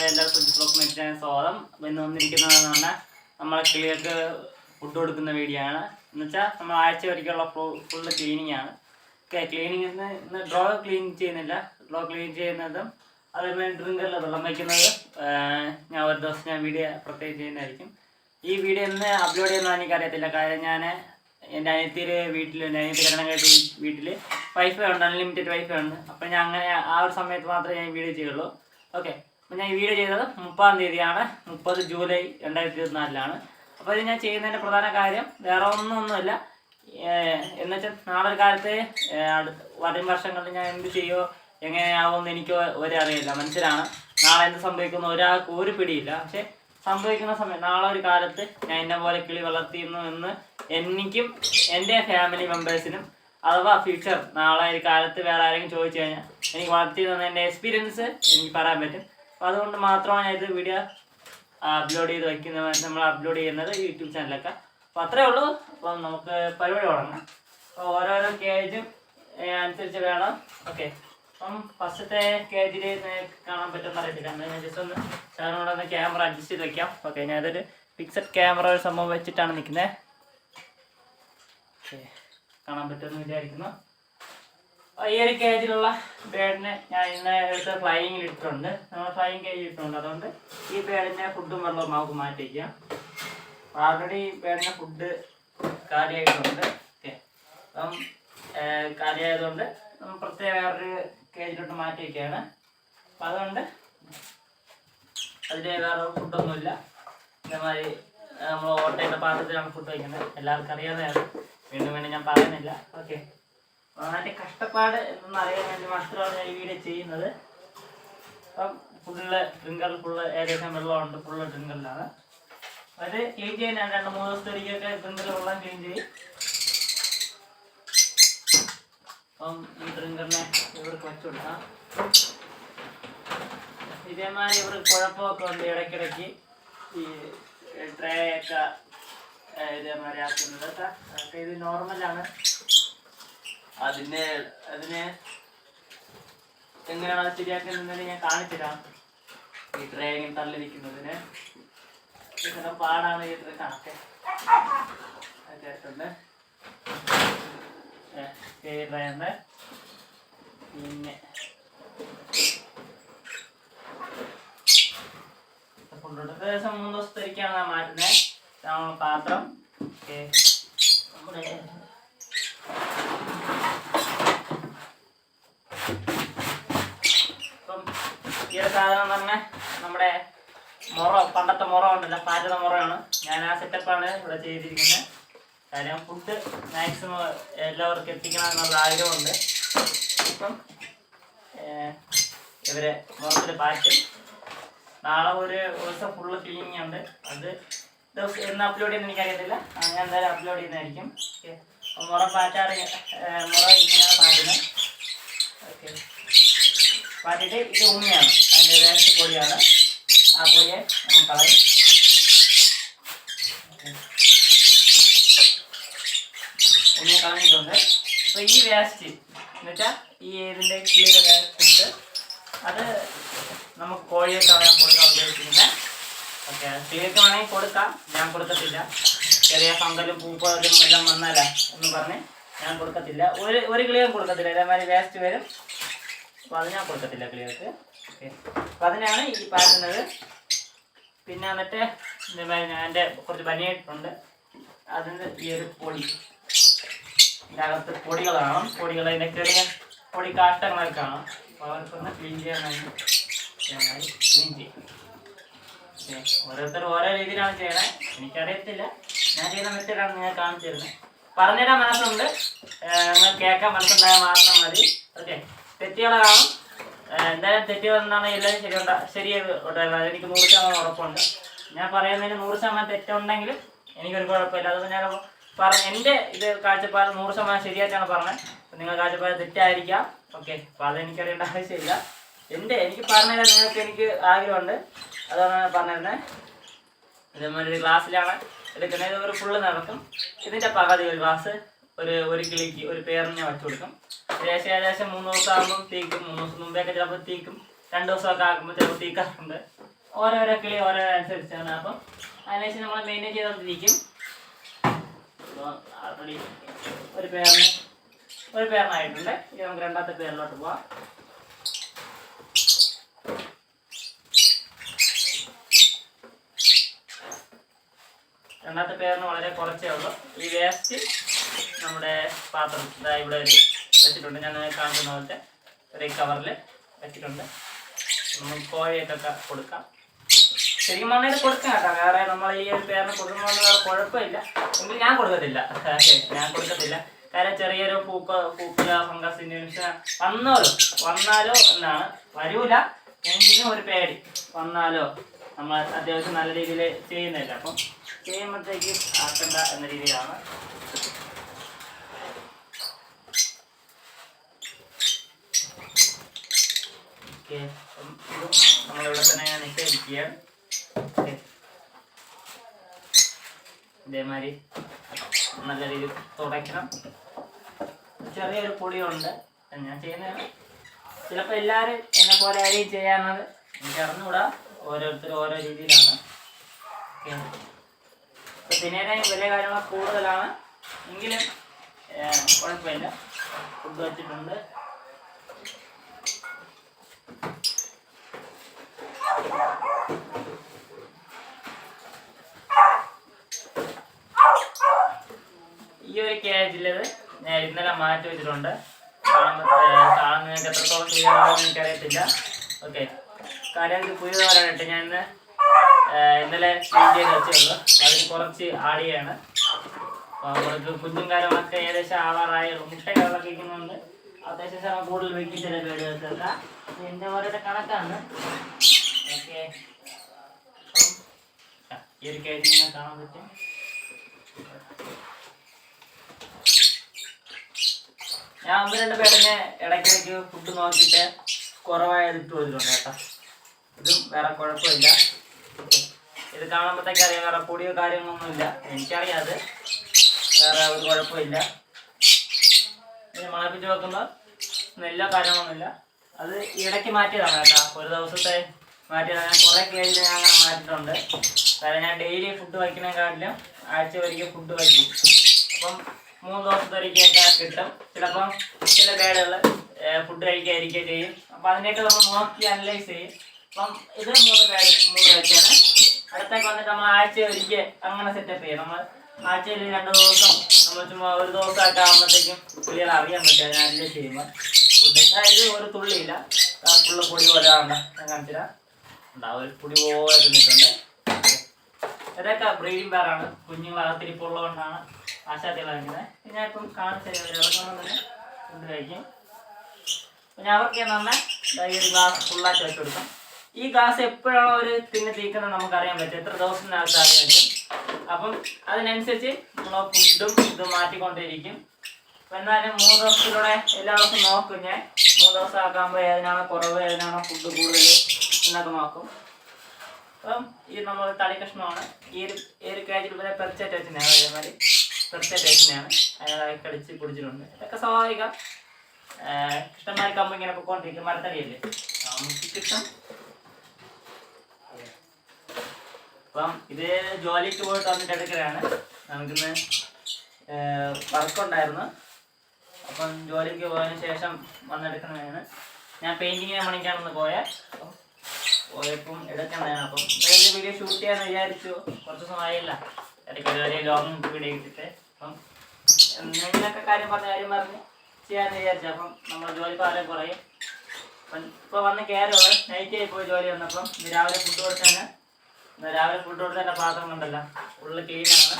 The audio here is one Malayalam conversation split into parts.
എല്ലാവർക്കും ബ്ലോഗ് മെറ്റിനാണ് സ്വാഗതം. ഇന്ന് വന്നിരിക്കുന്നതെന്ന് പറഞ്ഞാൽ നമ്മളെ കിളികൾക്ക് ഫുഡ് കൊടുക്കുന്ന വീഡിയോ ആണ്. എന്ന് വെച്ചാൽ നമ്മൾ ആഴ്ച ഒരിക്കലുള്ള ഫുള്ള് ക്ലീനിങ് ആണ്. ക്ലീനിങ് ഇന്ന് ഡ്രോ ക്ലീൻ ചെയ്യുന്നില്ല. ഡ്രോ ക്ലീൻ ചെയ്യുന്നതും അതേപോലെ ഡ്രിങ്കറിൽ വെള്ളം വയ്ക്കുന്നത് ഞാൻ ഒരു ദിവസം ഞാൻ വീഡിയോ പ്രത്യേകം ചെയ്യുന്നതായിരിക്കും. ഈ വീഡിയോ ഇന്ന് അപ്ലോഡ് ചെയ്യുന്നത് എനിക്കറിയത്തില്ല. കാര്യം ഞാൻ എൻ്റെ അനിയത്തിയുടെ വീട്ടിൽ അനിയത്തി കല്യാണം കഴിച്ച വീട്ടിൽ വൈഫൈ ഉണ്ട്, അൺലിമിറ്റഡ് വൈഫൈ ഉണ്ട്. അപ്പം ഞാൻ അങ്ങനെ ആ ഒരു സമയത്ത് മാത്രമേ ഞാൻ വീഡിയോ ചെയ്യുള്ളൂ. ഓക്കെ, അപ്പോൾ ഞാൻ ഈ വീഡിയോ ചെയ്തത് 30-ാം തീയതിയാണ്, 30 ജൂലൈ 2024. അപ്പോൾ ഇത് ഞാൻ ചെയ്യുന്നതിൻ്റെ പ്രധാന കാര്യം വേറെ ഒന്നുമില്ല. എന്നുവെച്ചാൽ നാളെ കാലത്ത് വരും വർഷങ്ങളിൽ ഞാൻ എന്ത് ചെയ്യുമോ എങ്ങനെയാവുമെന്ന് എനിക്ക് ഒരറിയില്ല. മനസ്സിലാണ് നാളെ എന്ത് സംഭവിക്കുന്നു ഒരാൾക്ക് ഒരു പിടിയില്ല. പക്ഷെ സംഭവിക്കുന്ന സമയം നാളെ ഒരു കാലത്ത് ഞാൻ എന്നെ പോലെ കിളി വളർത്തിയിരുന്നു എന്ന് എനിക്കും എൻ്റെ ഫാമിലി മെമ്പേഴ്സിനും അഥവാ ഫ്യൂച്ചർ നാളെ ഒരു കാലത്ത് വേറെ ആരെങ്കിലും ചോദിച്ചു കഴിഞ്ഞാൽ എനിക്ക് വളർത്തി തന്ന എൻ്റെ എക്സ്പീരിയൻസ് എനിക്ക് പറയാൻ പറ്റും. അപ്പോൾ അതുകൊണ്ട് മാത്രമാണ് ഞാൻ ഇത് വീഡിയോ അപ്ലോഡ് ചെയ്ത് വയ്ക്കുന്നത്. നമ്മൾ അപ്ലോഡ് ചെയ്യുന്നത് യൂട്യൂബ് ചാനലൊക്കെ. അപ്പോൾ അത്രയേ ഉള്ളൂ. അപ്പം നമുക്ക് പരിപാടി തുടങ്ങാം. അപ്പോൾ ഓരോരോ കേജും അനുസരിച്ച് വേണം. ഓക്കെ, അപ്പം ഫസ്റ്റത്തെ കേജിൽ കാണാൻ പറ്റുമെന്ന് അറിയത്തില്ല. ഞാൻ ജസ്റ്റ് ഒന്ന് സാറിനോടൊന്ന് ക്യാമറ അഡ്ജസ്റ്റ് ചെയ്ത് വയ്ക്കാം. ഓക്കെ, ഞാനതൊരു ഫിക്സഡ് ക്യാമറ ഒരു സംഭവം വെച്ചിട്ടാണ് നിൽക്കുന്നത്. ഓക്കെ, കാണാൻ പറ്റുമെന്ന് വിചാരിക്കുന്നു. ഈ ഒരു കേജിലുള്ള ബേഡിനെ ഞാൻ ഇന്ന് എടുത്ത് ഫ്ലൈയിങ്ങിൽ ഇട്ടിട്ടുണ്ട്. നമ്മൾ ഫ്ലൈയിങ് കേജ് ഇട്ടിട്ടുണ്ട്. അതുകൊണ്ട് ഈ ബേഡിനെ ഫുഡും വെള്ളവും നമുക്ക് മാറ്റി വയ്ക്കാം. ഓൾറെഡി ബേഡിനെ ഫുഡ് കാലിയായിട്ടുണ്ട്. ഓക്കെ, അപ്പം കാലിയായതുകൊണ്ട് നമ്മൾ പ്രത്യേക വേറൊരു കേജിലോട്ട് മാറ്റി വയ്ക്കുകയാണ്. അപ്പം അതുകൊണ്ട് അതിൽ വേറെ ഫുഡൊന്നുമില്ല. ഇതേമാതിരി നമ്മൾ ഓട്ടയുടെ പാത്രത്തിലാണ് ഫുഡ് വയ്ക്കുന്നത്. എല്ലാവർക്കും അറിയാതെയാണ്, വീണ്ടും വീണ്ടും ഞാൻ പറയുന്നില്ല. ഓക്കെ, അതിൻ്റെ കഷ്ടപ്പാട് എന്നൊന്നും അറിയാൻ വേണ്ടി മാത്രമാണ് ഞാൻ ഈ വീഡിയോ ചെയ്യുന്നത്. അപ്പം ഫുള്ള് ഡ്രിങ്കറിൽ ഫുള്ള് ഏകദേശം വെള്ളമുണ്ട്. ഫുള്ള് ഡ്രിങ്കറിലാണ്. അത് ക്ലീൻ ചെയ്യാൻ ഞാൻ 2-3 ദിവസത്തേക്കൊക്കെ ഡ്രിങ്കറിൽ വെള്ളം ക്ലീൻ ചെയ്യും. അപ്പം ഈ ഡ്രിങ്കറിനെ ഇവർക്ക് വെച്ചു കൊടുക്കാം. ഇതേമാതിരി ഇവർക്ക് കുഴപ്പമൊക്കെ ഉണ്ട്. ഇടയ്ക്കിടയ്ക്ക് ഈ ട്രേ ഒക്കെ ഇതേമാതിരി ആക്കുന്നത് അതൊക്കെ ഇത് നോർമലാണ്. അതിനെ എങ്ങനെയാണ് അത് ശരിയാക്കുന്നതെന്ന് ഞാൻ കാണിച്ചിരാം. ഈ ട്രേ ഇങ്ങനെ തള്ളിരിക്കുന്നതിന് ചില പാടാണ്. ഈ ട്രേ കണക്കെ കേട്ടുണ്ട്. ട്രേന്ന് പിന്നെ ഏകദേശം 3 ദിവസത്തേക്കാണ് ഞാൻ മാറ്റുന്നത്. നമ്മൾ പാത്രം ഓക്കെ നമ്മുടെ ഇപ്പം ഈ ഒരു സാധനം തന്നെ നമ്മുടെ പണ്ടത്തെ മുറ ഉണ്ടല്ലോ, പാറ്റുന്ന മുറയാണ്. ഞാൻ ആ സെറ്റപ്പാണ് ഇവിടെ ചെയ്തിരിക്കുന്നത്. കാര്യം ഫുഡ് മാക്സിമം എല്ലാവർക്കും എത്തിക്കണം എന്നുള്ള ആഗ്രഹമുണ്ട്. അപ്പം ഇവരെ മുറത്തിൽ പാറ്റും. നാളെ ഒരു ദിവസം ഫുള്ള് ക്ലീനിങ് ഉണ്ട്. അത് ദിവസം എന്ന് അപ്ലോഡ് ചെയ്യുന്ന എനിക്കറിയത്തില്ല. ഞാൻ എന്തായാലും അപ്ലോഡ് ചെയ്യുന്നതായിരിക്കും. ഓക്കെ, മുറ പാറ്റാറ് മുറ ഇങ്ങനെയാണ് പാറ്റുന്നത്. ഓക്കെ, പാറ്റിയിട്ട് ഇത് ഉമ്മയാണ്, അതിൻ്റെ വേസ്റ്റ് പൊടിയാണ്. ആ പൊടിയെ നമ്മൾ കളയും. ഉമ്മയെ കളഞ്ഞിട്ടുണ്ട്. അപ്പോൾ ഈ വേസ്റ്റ് എന്നുവെച്ചാൽ ഈ ഇതിൻ്റെ കിളിയുടെ വേസ്റ്റ് അത് നമുക്ക് കോഴിയൊക്കെ വേണം കൊടുക്കാൻ ഉദ്ദേശിക്കുന്നത്. ഓക്കെ, കിളിയൊക്കെ വേണമെങ്കിൽ കൊടുക്കാം. ഞാൻ കൊടുക്കത്തില്ല. ചെറിയ ഫംഗലും പൂപ്പലും എല്ലാം വന്നാല എന്ന് പറഞ്ഞ് ഞാൻ കൊടുക്കത്തില്ല. ഒരു കിളിയും കൊടുക്കത്തില്ല. ഇതേമാതിരി വേസ്റ്റ് വരും. അപ്പോൾ അത് ഞാൻ കൊടുക്കത്തില്ല കിളികൾക്ക്. ഓക്കെ, അപ്പോൾ അതിനാണ് ഈ പാറ്റുന്നത്. പിന്നെ എന്നിട്ട് ഇതേമാതിരി ഞാൻ എൻ്റെ കുറച്ച് ബനിയായിട്ടുണ്ട്. അതിന് ഈ ഒരു പൊടി ഇതിനകത്ത് പൊടികൾ കാണും. പൊടികൾ അതിൻ്റെ ചെറിയ പൊടി കാഷ്ടങ്ങളൊക്കെ കാണും. അപ്പോൾ അവർക്കൊന്ന് ക്ലീൻ ചെയ്യാൻ വേണ്ടി ക്ലീൻ ചെയ്യും. ഓരോരുത്തർ ഓരോ രീതിയിലാണ് ചെയ്യണേ. എനിക്കറിയത്തില്ല. ഞാൻ ചെയ്യുന്ന മെത്തേഡാണ് നിങ്ങൾ കാണിച്ചു തരുന്നത്. പറഞ്ഞുതരാൻ മനസ്സുണ്ട്, നിങ്ങൾ കേൾക്കാൻ മനസ്സുണ്ടായാൽ മാത്രം മതി. ഓക്കെ, തെറ്റുകൾ കാണും. എന്തായാലും തെറ്റുകൾ എന്താണ് എല്ലാവരും ശരിയുണ്ടായിരുന്നു. അതെനിക്ക് 100% ഉറപ്പുണ്ട്. ഞാൻ പറയുന്നതിന് 100% തെറ്റുണ്ടെങ്കിലും എനിക്കൊരു കുഴപ്പമില്ല. അതുകൊണ്ട് ഞാൻ എൻ്റെ ഇത് കാഴ്ചപ്പാട് 100% ശരിയായിട്ടാണ് പറഞ്ഞത്. അപ്പം നിങ്ങൾ കാഴ്ചപ്പാട് തെറ്റായിരിക്കാം. ഓക്കെ, അപ്പോൾ അതെനിക്കറിയേണ്ട ആവശ്യമില്ല. എനിക്ക് പറഞ്ഞുതരാൻ എനിക്ക് ആഗ്രഹമുണ്ട്. അതാണ് ഞാൻ പറഞ്ഞിരുന്നത്. ഇതേമാതിരി ഒരു ഗ്ലാസ്സിലാണ് എടുക്കുന്നത്. ഇത് ഒരു ഫുള്ള് നടക്കും. ഇതിൻ്റെ പകുതി ഒരു ഗ്ലാസ് ഒരു കിളിക്ക് ഒരു പേരിന് ഞാൻ വെച്ചു കൊടുക്കും. ഏകദേശം 3 ദിവസം ആകുമ്പം തീക്കും. 3 ദിവസം മുമ്പേയൊക്കെ ചിലപ്പോൾ തീക്കും. 2 ദിവസമൊക്കെ ആക്കുമ്പോൾ ചിലപ്പോൾ തീക്കാറുണ്ട്. ഓരോരോ കിളി ഓരോരോ അനുസരിച്ചാണ്. അപ്പം അതിനനുസരിച്ച് നമ്മൾ മെയിൻറ്റെയിൻ ചെയ്തുകൊണ്ടിരിക്കും. അപ്പോൾ ആൾറെഡി ഒരു പേരിനായിട്ടുണ്ട്. ഇനി നമുക്ക് രണ്ടാമത്തെ പേരിലോട്ട് പോവാം. രണ്ടാമത്തെ പേരിന് വളരെ കുറച്ചേ ഉള്ളൂ. ഈ വേസ്റ്റ് നമ്മുടെ പാത്രം ഇവിടെ ഒരു വെച്ചിട്ടുണ്ട്. ഞാൻ കാണിക്കുന്ന പോലത്തെ ഒരു കവറിൽ വെച്ചിട്ടുണ്ട്. നമുക്ക് കോഴിയൊക്കെ കൊടുക്കാം. ശരിക്കും പറഞ്ഞാൽ കൊടുക്കാം കേട്ടോ. വേറെ നമ്മൾ ഈ ഒരു പേരിന് കൊടുക്കുന്നതുകൊണ്ട് വേറെ കുഴപ്പമില്ല. എങ്കിൽ ഞാൻ കൊടുക്കത്തില്ല. കാരണം ചെറിയൊരു പൂക്ക ഫംഗസ് ഇൻഫെക്ഷൻ വന്നാലോ എന്നാണ്. വരൂല എങ്കിലും ഒരു പേടി വന്നാലോ. നമ്മൾ അത്യാവശ്യം നല്ല രീതിയിൽ ചെയ്യുന്നില്ല. അപ്പം ചെയ്യുമ്പോഴത്തേക്ക് ആക്കണ്ട എന്ന രീതിയിലാണ്. ഓക്കെ, ഇതും നമ്മളിവിടെ തന്നെ നിക്ഷേപിക്കുകയാണ്. ഇതേമാതിരി നല്ല രീതിയിൽ തുടയ്ക്കണം. ചെറിയൊരു പൊടിയുണ്ട് ഞാൻ ചെയ്യുന്നതാണ്. ചിലപ്പോൾ എല്ലാവരും എന്നെ പോലെ ആരെയും ചെയ്യാറുള്ളത് എനിക്ക് അറിഞ്ഞുകൂടാ. ഓരോരുത്തരും ഓരോ രീതിയിലാണ്. ഓക്കെ, ഇതിനേക്കാളും വലിയ കാര്യങ്ങൾ കൂടുതലാണ് എങ്കിലും കുഴപ്പമില്ല. ഫുഡ് വെച്ചിട്ടുണ്ട്. ഈ ഒരു കേജിലത് ഞാൻ ഇന്നലെ മാറ്റി വെച്ചിട്ടുണ്ട്. നിങ്ങൾക്ക് എത്രത്തോളം ക്ലിയർ ആണെന്ന് എനിക്കറിയത്തില്ല. ഓക്കെ, കാര്യം ഇത് പുതിയതായിട്ട് ഞാൻ ഇന്നലെ ക്ലീൻ ചെയ്ത് വെച്ചുള്ളൂ. അതിന് കുറച്ച് ആടിയാണ്. നമ്മൾക്ക് കുഞ്ഞും കാര്യങ്ങളൊക്കെ ഏകദേശം ആവാറായുള്ളൂ. മുട്ടകളൊക്കെ വയ്ക്കുന്നുണ്ട്. അത്യാവശ്യം കൂടുതൽ വയ്ക്കും ചില വീടുകൾക്കൊക്കെ. എൻ്റെ ഓരോരോ കണക്കാണ്. ഓക്കെ, ഈ ഒരു കേജ് നിങ്ങൾ കാണാൻ പറ്റും. ഞാൻ 1-2 പേരിന് ഇടയ്ക്കിടയ്ക്ക് ഫുഡ് നോക്കിയിട്ട് കുറവായത് ഇട്ട് കൊടുത്തിട്ടുണ്ട് കേട്ടോ. ഇതും വേറെ കുഴപ്പമില്ല. ഇത് കാണുമ്പോഴത്തേക്ക് അറിയാം വേറെ പൊടിയോ കാര്യങ്ങളൊന്നുമില്ല. എനിക്കറിയാതെ വേറെ ഒരു കുഴപ്പമില്ല. ഇത് മുളപ്പിച്ച് വെക്കുമ്പോൾ നെല്ലോ കാര്യങ്ങളൊന്നുമില്ല. അത് ഇടയ്ക്ക് മാറ്റിയതാണ് കേട്ടോ. ഒരു ദിവസത്തെ മാറ്റിയതാണ്. ഞാൻ കുറേ കേജിൽ ഞാൻ അങ്ങനെ മാറ്റിയിട്ടുണ്ട്. കാരണം ഞാൻ ഡെയിലി ഫുഡ് വയ്ക്കുന്നതിനെക്കാട്ടിലും ആഴ്ച ഒരിക്കൽ ഫുഡ് വയ്ക്കും. അപ്പം 3 ദിവസത്തൊരിക്കൊക്കെ കിട്ടും. ചിലപ്പം ചില പേടുകൾ ഫുഡ് കഴിക്കാതിരിക്കുകയും ചെയ്യും. അപ്പം അതിനെയൊക്കെ നമ്മൾ നോക്കി അനലൈസ് ചെയ്യും. അപ്പം ഇത് 3 പേഴ്ചയാണ്. അടുത്തേക്ക് വന്നിട്ട് നമ്മൾ ആഴ്ച ഒരിക്കൽ അങ്ങനെ സെറ്റപ്പ് ചെയ്യും. നമ്മൾ ആഴ്ചയിൽ 2 ദിവസം നമ്മൾ ചുമ്മാ ഒരു ദിവസമായിട്ട് ആകുമ്പോഴത്തേക്കും ക്ലിയർ അറിയാൻ പറ്റും. ഞാൻ അനലൈസ് ചെയ്യുമ്പോൾ ഫുഡ് അതായത് ഒരു തുള്ളിയില്ല. ഫുള്ള് പൊടി പോലെ ആണ്. ഞാൻ കാണിച്ചില്ല ഉണ്ടാവും. ഒരു പൊടി പോലെ തിന്നിട്ടുണ്ട്. ഇതൊക്കെ ബ്രീഡിംഗ് പേരാണ്. കുഞ്ഞുങ്ങളകത്തിരിപ്പുള്ളതുകൊണ്ടാണ് ആശാത്തികൾ കഴിക്കുന്നത്. ഞാൻ ഇപ്പം കാണിച്ചറിയാം തന്നെ ഫുഡ് കഴിക്കും. അപ്പം ഞാൻ അവർക്ക് തന്നെ ഈ ഒരു ഗ്ലാസ് ഫുള്ളായിട്ട് വെച്ച് കൊടുക്കും. ഈ ഗ്ലാസ് എപ്പോഴാണോ ഒരു തീക്കുന്നത് നമുക്കറിയാൻ പറ്റും. എത്ര ദിവസത്തിനകത്ത് അറിയാൻ പറ്റും. അപ്പം അതിനനുസരിച്ച് നമ്മൾ ഫുഡും ഇത് മാറ്റിക്കൊണ്ടിരിക്കും. അപ്പം എന്നാലും 3 ദിവസത്തിലൂടെ എല്ലാ ദിവസവും നോക്കും ഞാൻ. 3 ദിവസം ആക്കുമ്പോൾ ഏതിനാണോ കുറവ്, ഏതിനാണോ ഫുഡ് കൂടുതൽ എന്നൊക്കെ നോക്കും. അപ്പം ഈ നമ്മൾ തടി കഷ്ണമാണ്. ഈ ഒരു കേജിൽ പിന്നെ പെർച്ചേറ്റ് വെച്ചിനാണ്. അതേമാതിരി പെർച്ചേറ്റ് വെച്ചിനാണ്. അതിനായി കടിച്ച് കുടിച്ചിട്ടുണ്ട്. ഇതൊക്കെ സ്വാഭാവികം. ഇഷ്ടംമാതിരി കമ്പ് ഇങ്ങനെ പൊയ്ക്കൊണ്ടിരിക്കും. മരത്തടിയല്ലേ നമുക്ക് കിട്ടും. അപ്പം ഇത് ജോലിക്ക് പോയിട്ട് വന്നിട്ട് എടുക്കലാണ്. നമുക്കിന്ന് വർക്കുണ്ടായിരുന്നു. അപ്പം ജോലിക്ക് പോയതിന് ശേഷം വന്നെടുക്കുന്നതാണ്. ഞാൻ പെയിൻറ്റിങ്ങിനെ പണിക്കാണെന്ന് പോയപ്പം എടുക്കുന്നതാണ്. അപ്പം വീഡിയോ ഷൂട്ട് ചെയ്യാമെന്ന് വിചാരിച്ചു. കുറച്ച് സമയമില്ല. ഇടയ്ക്ക് ഒരു ലോങ് വീഡിയോ ഇട്ടിട്ട് അപ്പം എന്തെങ്കിലുമൊക്കെ കാര്യം പറഞ്ഞ് ചെയ്യാമെന്ന് വിചാരിച്ചു. അപ്പം നമ്മൾ ജോലി ഭാരം കുറയും. അപ്പം ഇപ്പോൾ വന്ന് കയറുക നൈറ്റായി പോയി ജോലി വന്നപ്പം രാവിലെ ഫുഡ് കൊടുത്തതിൻ്റെ പാത്രം കണ്ടല്ല ഫുള്ള് ക്ലീനാണ്.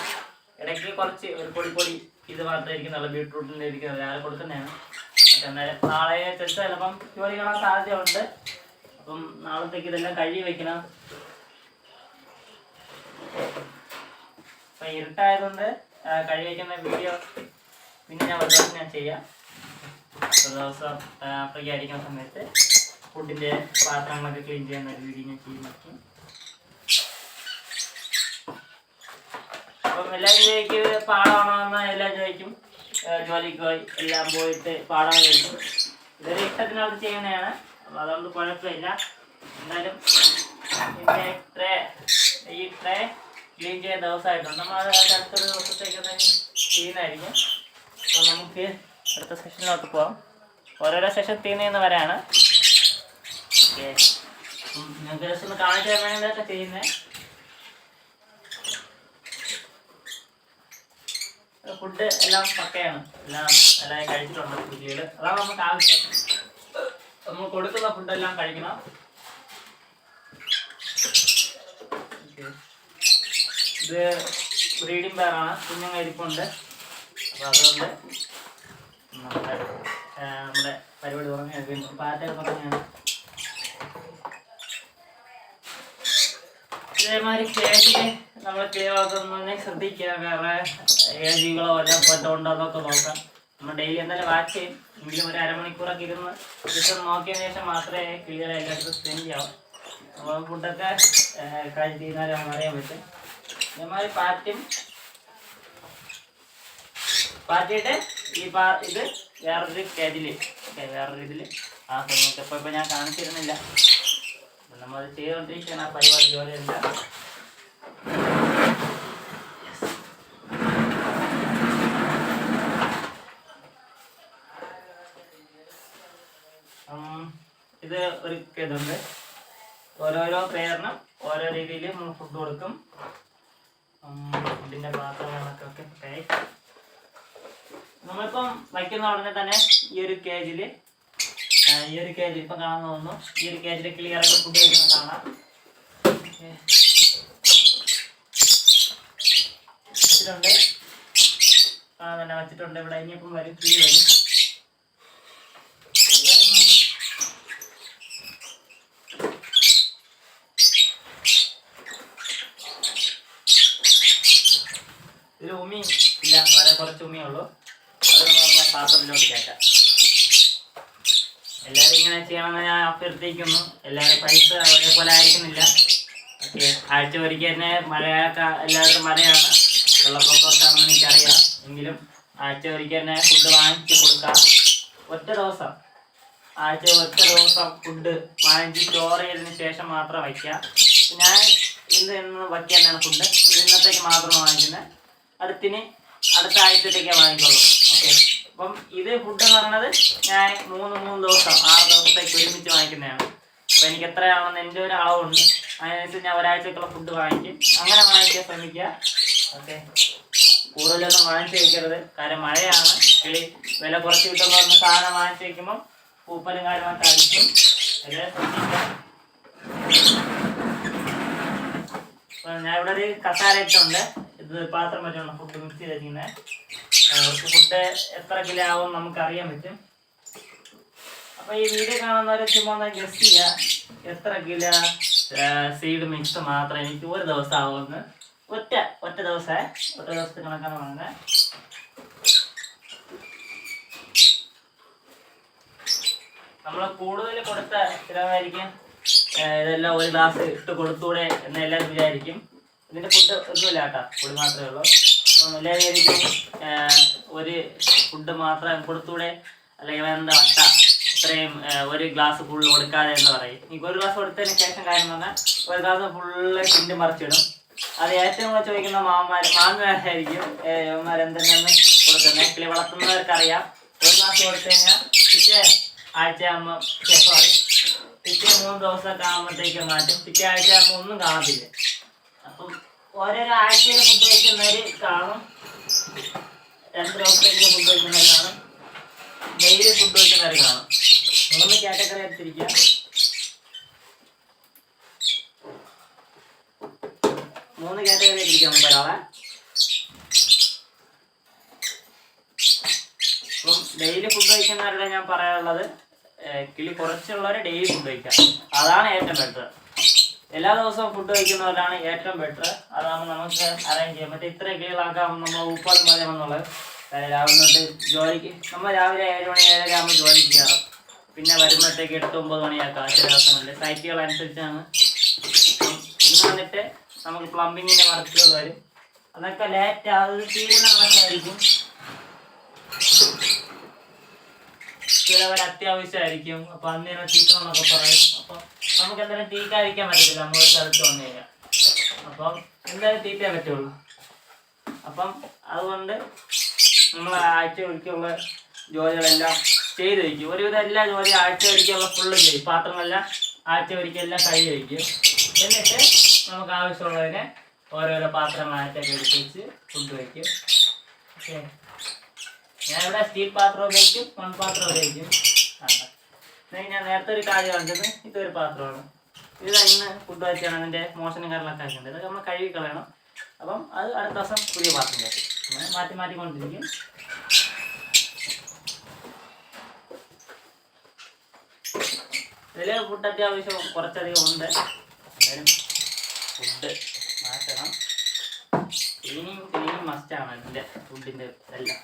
ഇടയ്ക്ക് കുറച്ച് ഒരു പൊടി ഇത് മാത്രമേ ഇരിക്കുന്നുള്ളൂ. ബീട്രൂട്ടിൻ്റെ ഇരിക്കുന്നത് രാവിലെ കൊടുക്കുന്നതാണ്. എന്നാലും നാളെ ചിലപ്പം ജോലി കാണാൻ സാധ്യതയുണ്ട്. അപ്പം നാളത്തേക്ക് ഇതെല്ലാം കഴുകി വയ്ക്കണം. അപ്പം ഇരുട്ടായതുകൊണ്ട് കഴുകി വയ്ക്കുന്ന വീഡിയോ പിന്നെ ഞാൻ ഒരു ദിവസം ഞാൻ ചെയ്യാം. ഒരു ദിവസം ഫ്രീ ആയിരിക്കുന്ന സമയത്ത് ഫുഡിൻ്റെ പാത്രങ്ങളൊക്കെ ക്ലീൻ ചെയ്യുന്ന ഒരു വീഡിയോ ഞാൻ ചെയ്യും. അപ്പം എല്ലാവരും ചോദിക്കും പാടമാണോന്ന് എല്ലാം ചോദിക്കും. ജോലിക്ക് പോയി എല്ലാം പോയിട്ട് പാടാൻ ചോദിക്കും. ഇതൊരു ഇഷ്ടത്തിനകത്ത് ചെയ്യുന്നതാണ്. അപ്പം അതുകൊണ്ട് കുഴപ്പമില്ല. എന്നാലും അധികം ദിവസമായിട്ടുണ്ട്. നമ്മൾ അടുത്തൊരു ദിവസത്തേക്ക് ചെയ്യുന്നതായിരിക്കും. അപ്പോൾ നമുക്ക് അടുത്ത സെഷനിലോട്ട് പോകാം. ഓരോരോ സെഷൻ ചെയ്യുന്നതെന്ന് വരാണ്. ഓക്കെ, നിങ്ങൾക്ക് ജസ്റ്റ് ഒന്ന് കാണിച്ചു തരാൻ വേണ്ടിയിട്ടൊക്കെ ചെയ്യുന്നത്. ഫുഡ് എല്ലാം പക്കയാണ്, എല്ലാം കഴിച്ചിട്ടുണ്ട് കുട്ടികൾ. അതാണ് നമുക്ക് ആവശ്യം. നമ്മൾ കൊടുക്കുന്ന ഫുഡെല്ലാം കഴിക്കണം. ഇത് ബ്രീഡിംഗ് പെയറാണ്, കുഞ്ഞുങ്ങൾ ഇരിപ്പുണ്ട്. അപ്പോൾ അതുകൊണ്ട് നമ്മുടെ പരിപാടി തുടങ്ങി പാറ്റൊക്കെ തുടങ്ങിയാണ്. ഇതേമാതിരി കേജിൽ നമ്മൾ ക്ലിയർ ആക്കുന്നതിനെ ശ്രദ്ധിക്കുക. വേറെ ജീവികളോ വല്ലതും കൊണ്ടുണ്ടോ എന്നൊക്കെ നോക്കാം. നമ്മൾ ഡെയിലി എന്തായാലും വാച്ച് ചെയ്യും. എങ്കിലും ഒരു അരമണിക്കൂറൊക്കെ ഇരുന്ന് ജസ്റ്റ് നോക്കിയതിന് ശേഷം മാത്രമേ ക്ലിയർ എല്ലായിടത്തും സ്പെൻഡ് ചെയ്യാവൂ. അപ്പോൾ ഫുഡൊക്കെ കഴിച്ചിരുന്നാലും അറിയാൻ പറ്റും. ഇതേമാതിരി പാറ്റിയിട്ട് ഇത് വേറൊരു കേജിൽ വേറൊരു ഇതിൽ ആ സമയത്ത് ഇപ്പോൾ ഞാൻ കാണിച്ചിരുന്നില്ല. നമ്മളത് ചെയ്തുകൊണ്ടിരിക്കുകയാണ്. ആ പരിപാടി ജോലിയല്ല. ഇത് ഒരു ഇതുണ്ട്. ഓരോരോ പേരിനും ഓരോ രീതിയിൽ നമ്മൾ ഫുഡ് കൊടുക്കും. ഫുഡിൻ്റെ പാത്രങ്ങളൊക്കെ ആയി നമ്മളിപ്പം വയ്ക്കുന്ന ഉടനെ തന്നെ ഈ ഒരു കേജിൽ ഇപ്പം കാണാൻ തോന്നുന്നു. ഈ ഒരു കേജിൽ ക്ലിയറായിട്ട് ഫുഡ് കഴിക്കുന്ന കാണാം. വെച്ചിട്ടുണ്ട്, കാണാൻ തന്നെ വെച്ചിട്ടുണ്ട്. ഇവിടെ ഇനിയിപ്പം വരും, കിളി വരും. ഇതിൽ ഉമ്മി ഇല്ല, വളരെ കുറച്ച് ഉമ്മിയേ ഉള്ളൂ. അത് നമ്മൾ പാത്രത്തിലോട്ട് കയറ്റാം. എല്ലാവരും ഇങ്ങനെ ചെയ്യണമെന്ന് ഞാൻ അഭ്യർത്ഥിക്കുന്നു. എല്ലാവരും പൈസ ഒരേപോലെ ആയിരിക്കുന്നില്ല. ഓക്കെ, ആഴ്ച ഒരിക്കൽ തന്നെ മഴയൊക്കെ എല്ലാവർക്കും മഴയാണ്, വെള്ളപ്പൊക്കമൊക്കെയാണെന്ന് എനിക്കറിയാം. എങ്കിലും ആഴ്ച ഒരിക്കൽ തന്നെ ഫുഡ് വാങ്ങിച്ച് കൊടുക്കാം. ഒറ്റ ദിവസം ഫുഡ് വാങ്ങിച്ച് സ്റ്റോർ ചെയ്തതിന് ശേഷം മാത്രം വയ്ക്കുക. ഞാൻ ഇന്ന് വയ്ക്കാനാണ് ഫുഡ്. ഇന്നത്തേക്ക് മാത്രം വാങ്ങിക്കുന്നത്. അടുത്ത ആഴ്ചത്തേക്കേ വാങ്ങിക്കുള്ളൂ. ഓക്കെ, അപ്പം ഇത് ഫുഡ് എന്ന് പറയുന്നത് ഞാൻ 3 ദിവസം 6 ദിവസത്തേക്ക് ഒരുമിച്ച് വാങ്ങിക്കുന്നതാണ്. അപ്പോൾ എനിക്ക് എത്രയാണെന്ന് എൻ്റെ ഒരു അളവുണ്ട്. അതിനനുസരിച്ച് ഞാൻ ഒരാഴ്ചക്കുള്ള ഫുഡ് വാങ്ങിക്കും. അങ്ങനെ വാങ്ങിക്കാൻ ശ്രമിക്കുക. ഓക്കെ, കൂടുതലൊന്നും വാങ്ങിച്ച് വയ്ക്കരുത്. കാരണം മഴയാണ്. കിളി വില കുറച്ച് കിട്ടുമ്പോൾ ഒന്ന് സാധനം വാങ്ങിച്ച് വയ്ക്കുമ്പം പൂപ്പലും കാര്യമൊക്കെ അടിക്കും. എല്ലാവരും ശ്രദ്ധിക്കുക. ഞാൻ ഇവിടെ ഒരു കസാര ഇട്ടുണ്ട്. ഇത് പാത്രം വെച്ചുള്ള ഫുഡ് മിക്സ് ചെയ്തിരിക്കുന്നത്. ഫുഡ് എത്ര കിലോ ആവും നമുക്ക് അറിയാൻ പറ്റും. അപ്പോൾ ഈ വീഡിയോ കാണുന്നവർ ചുമ്മാ ഒന്ന് ഗസ് ചെയ്യുക എത്ര കിലോ സീഡ് മിക്സ് മാത്രം എനിക്ക് ഒരു ദിവസം ആവുമെന്ന്. ഒറ്റ ദിവസത്തെ കണക്കാണ് വാങ്ങുന്നത്. നമ്മൾ കൂടുതൽ കൊടുത്ത ചിലവായിരിക്കും ഇതെല്ലാം ഒരു ഗ്ലാസ് ഇട്ട് കൊടുത്തൂടെ എന്ന് എല്ലാവരും വിചാരിക്കും. ഇതിൻ്റെ ഫുഡ് ഒന്നുമില്ല കേട്ടോ, പൊടി മാത്രമേ ഉള്ളൂ. അപ്പം എല്ലാവരും വിചാരിക്കും ഒരു ഫുഡ് മാത്രം കൊടുത്തൂടെ, അല്ലെങ്കിൽ എന്താ വട്ട ഇത്രയും ഒരു ഗ്ലാസ് ഫുള്ള് കൊടുക്കാതെ എന്ന് പറയും. എനിക്ക് ഒരു ഗ്ലാസ് കൊടുത്തതിന് ശേഷം കാര്യം പറഞ്ഞാൽ ഒരു ഗ്ലാസ് ഫുള്ള് കിണ്ടി മറിച്ചിടും. അത് ഏറ്റവും കൂടുതൽ ചോദിക്കുന്ന മാന്മാരായിരിക്കും. എന്തെന്നു കൊടുക്കുന്നത് കിളി വളർത്തുന്നവർക്കറിയാം. ഒരു ഗ്ലാസ് കൊടുത്തു കഴിഞ്ഞാൽ പിറ്റേ ആഴ്ചയാകുമ്പോൾ പിറ്റേ 3 ദിവസമൊക്കെ ആകുമ്പോഴത്തേക്ക് മാറ്റും. പിറ്റേ ആഴ്ചയാകുമ്പോൾ ഒന്നും കാണത്തില്ല. അപ്പം ഓരോരോ ആഴ്ചയിൽ ഫുഡ് കഴിക്കുന്നവർ കാണും, 2 ദിവസത്തേക്ക് ഫുഡ് കഴിക്കുന്നവർ കാണും, ഡെയിലി ഫുഡ് കഴിക്കുന്നവർ കാണും. 3 കാറ്റഗറി എടുത്തിരിക്കുക. 3 കാറ്റഗറി എടുത്തിരിക്കുക നമുക്ക് ഒരാളെ. അപ്പം ഡെയിലി ഫുഡ് കഴിക്കുന്നവരുടെ ഞാൻ പറയാനുള്ളത്, കിളി കുറച്ചുള്ളവർ ഡെയിലി ഫുഡ് കഴിക്കാം. അതാണ് ഏറ്റവും ബെറ്റർ. എല്ലാ ദിവസവും ഫുഡ് കഴിക്കുന്നവരാണ് ഏറ്റവും ബെറ്റർ. അതാകുമ്പോൾ നമുക്ക് അറേഞ്ച് ചെയ്യാം. മറ്റേ ഇത്രയും കിളികളാക്കാകുമ്പോൾ നമ്മൾ 30 മതിയാണെന്നുള്ളത്. രാവിലെ തൊട്ട് ജോലിക്ക് നമ്മൾ രാവിലെ 7 മണി 7:30 ആകുമ്പോൾ ജോലിക്ക് കയറാം. പിന്നെ വരുമ്പോഴത്തേക്ക് 8-9 മണിയാക്കാം ചില ദിവസങ്ങളിൽ. സൈറ്റുകൾ അനുസരിച്ചാണ്. ഇന്ന് വന്നിട്ട് നമുക്ക് പ്ലംബിങ്ങിൻ്റെ വർക്കുകൾ വരും. അതൊക്കെ ലേറ്റ് അത് തീരുന്ന കണക്കായിരിക്കും. ചിലവർ അത്യാവശ്യമായിരിക്കും. അപ്പോൾ അന്നേരം ടീക്കണമെന്നൊക്കെ പറയും. അപ്പോൾ നമുക്ക് എന്തായാലും ടീക്കാതിരിക്കാൻ പറ്റത്തില്ല നമ്മൾ സ്ഥലത്ത് വന്നു കഴിഞ്ഞാൽ. അപ്പം എന്തായാലും തീറ്റയെ പറ്റുള്ളൂ. അപ്പം അതുകൊണ്ട് നമ്മൾ ആഴ്ച ഒരിക്കലുള്ള ജോലികളെല്ലാം ചെയ്ത് വയ്ക്കും. ഒരുവിധം എല്ലാ ജോലിയും ആഴ്ച ഒരിക്കലുള്ള ഫുള്ള് ചെയ്യും. പാത്രങ്ങളെല്ലാം ആഴ്ച ഒരിക്കലെല്ലാം കഴുകി വയ്ക്കും. എന്നിട്ട് നമുക്ക് ആവശ്യമുള്ളതിനെ ഓരോരോ പാത്രങ്ങളായിട്ടൊക്കെ എടുത്ത് വെച്ച് ഫുഡ് വയ്ക്കും. ഓക്കെ, ഞാനിവിടെ സ്റ്റീൽ പാത്രം ഉപയോഗിക്കും, മൺപാത്രം ഉപയോഗിക്കും. ഞാൻ നേരത്തെ ഒരു കാര്യം കാണിച്ചത് ഇതൊരു പാത്രമാണ്. ഇത് ഇന്ന് ഫുഡ് വെച്ചാണ് അതിൻ്റെ മോശനും കാര്യങ്ങളൊക്കെ ആയിട്ടുണ്ട്. ഇതൊക്കെ നമ്മൾ കഴുകി കളയണം. അപ്പം അത് അടുത്ത ദിവസം പുതിയ പാത്രം കയറ്റും. അങ്ങനെ മാറ്റി മാറ്റിക്കൊണ്ടിരിക്കും. ഇതിൽ ഫുഡ് അത്യാവശ്യം കുറച്ചധികം ഉണ്ട്. എന്തായാലും ഫുഡ് മാറ്റണം. ക്ലീനിങ് മസ്റ്റാണ് ഇതിൻ്റെ ഫുഡിൻ്റെ എല്ലാം.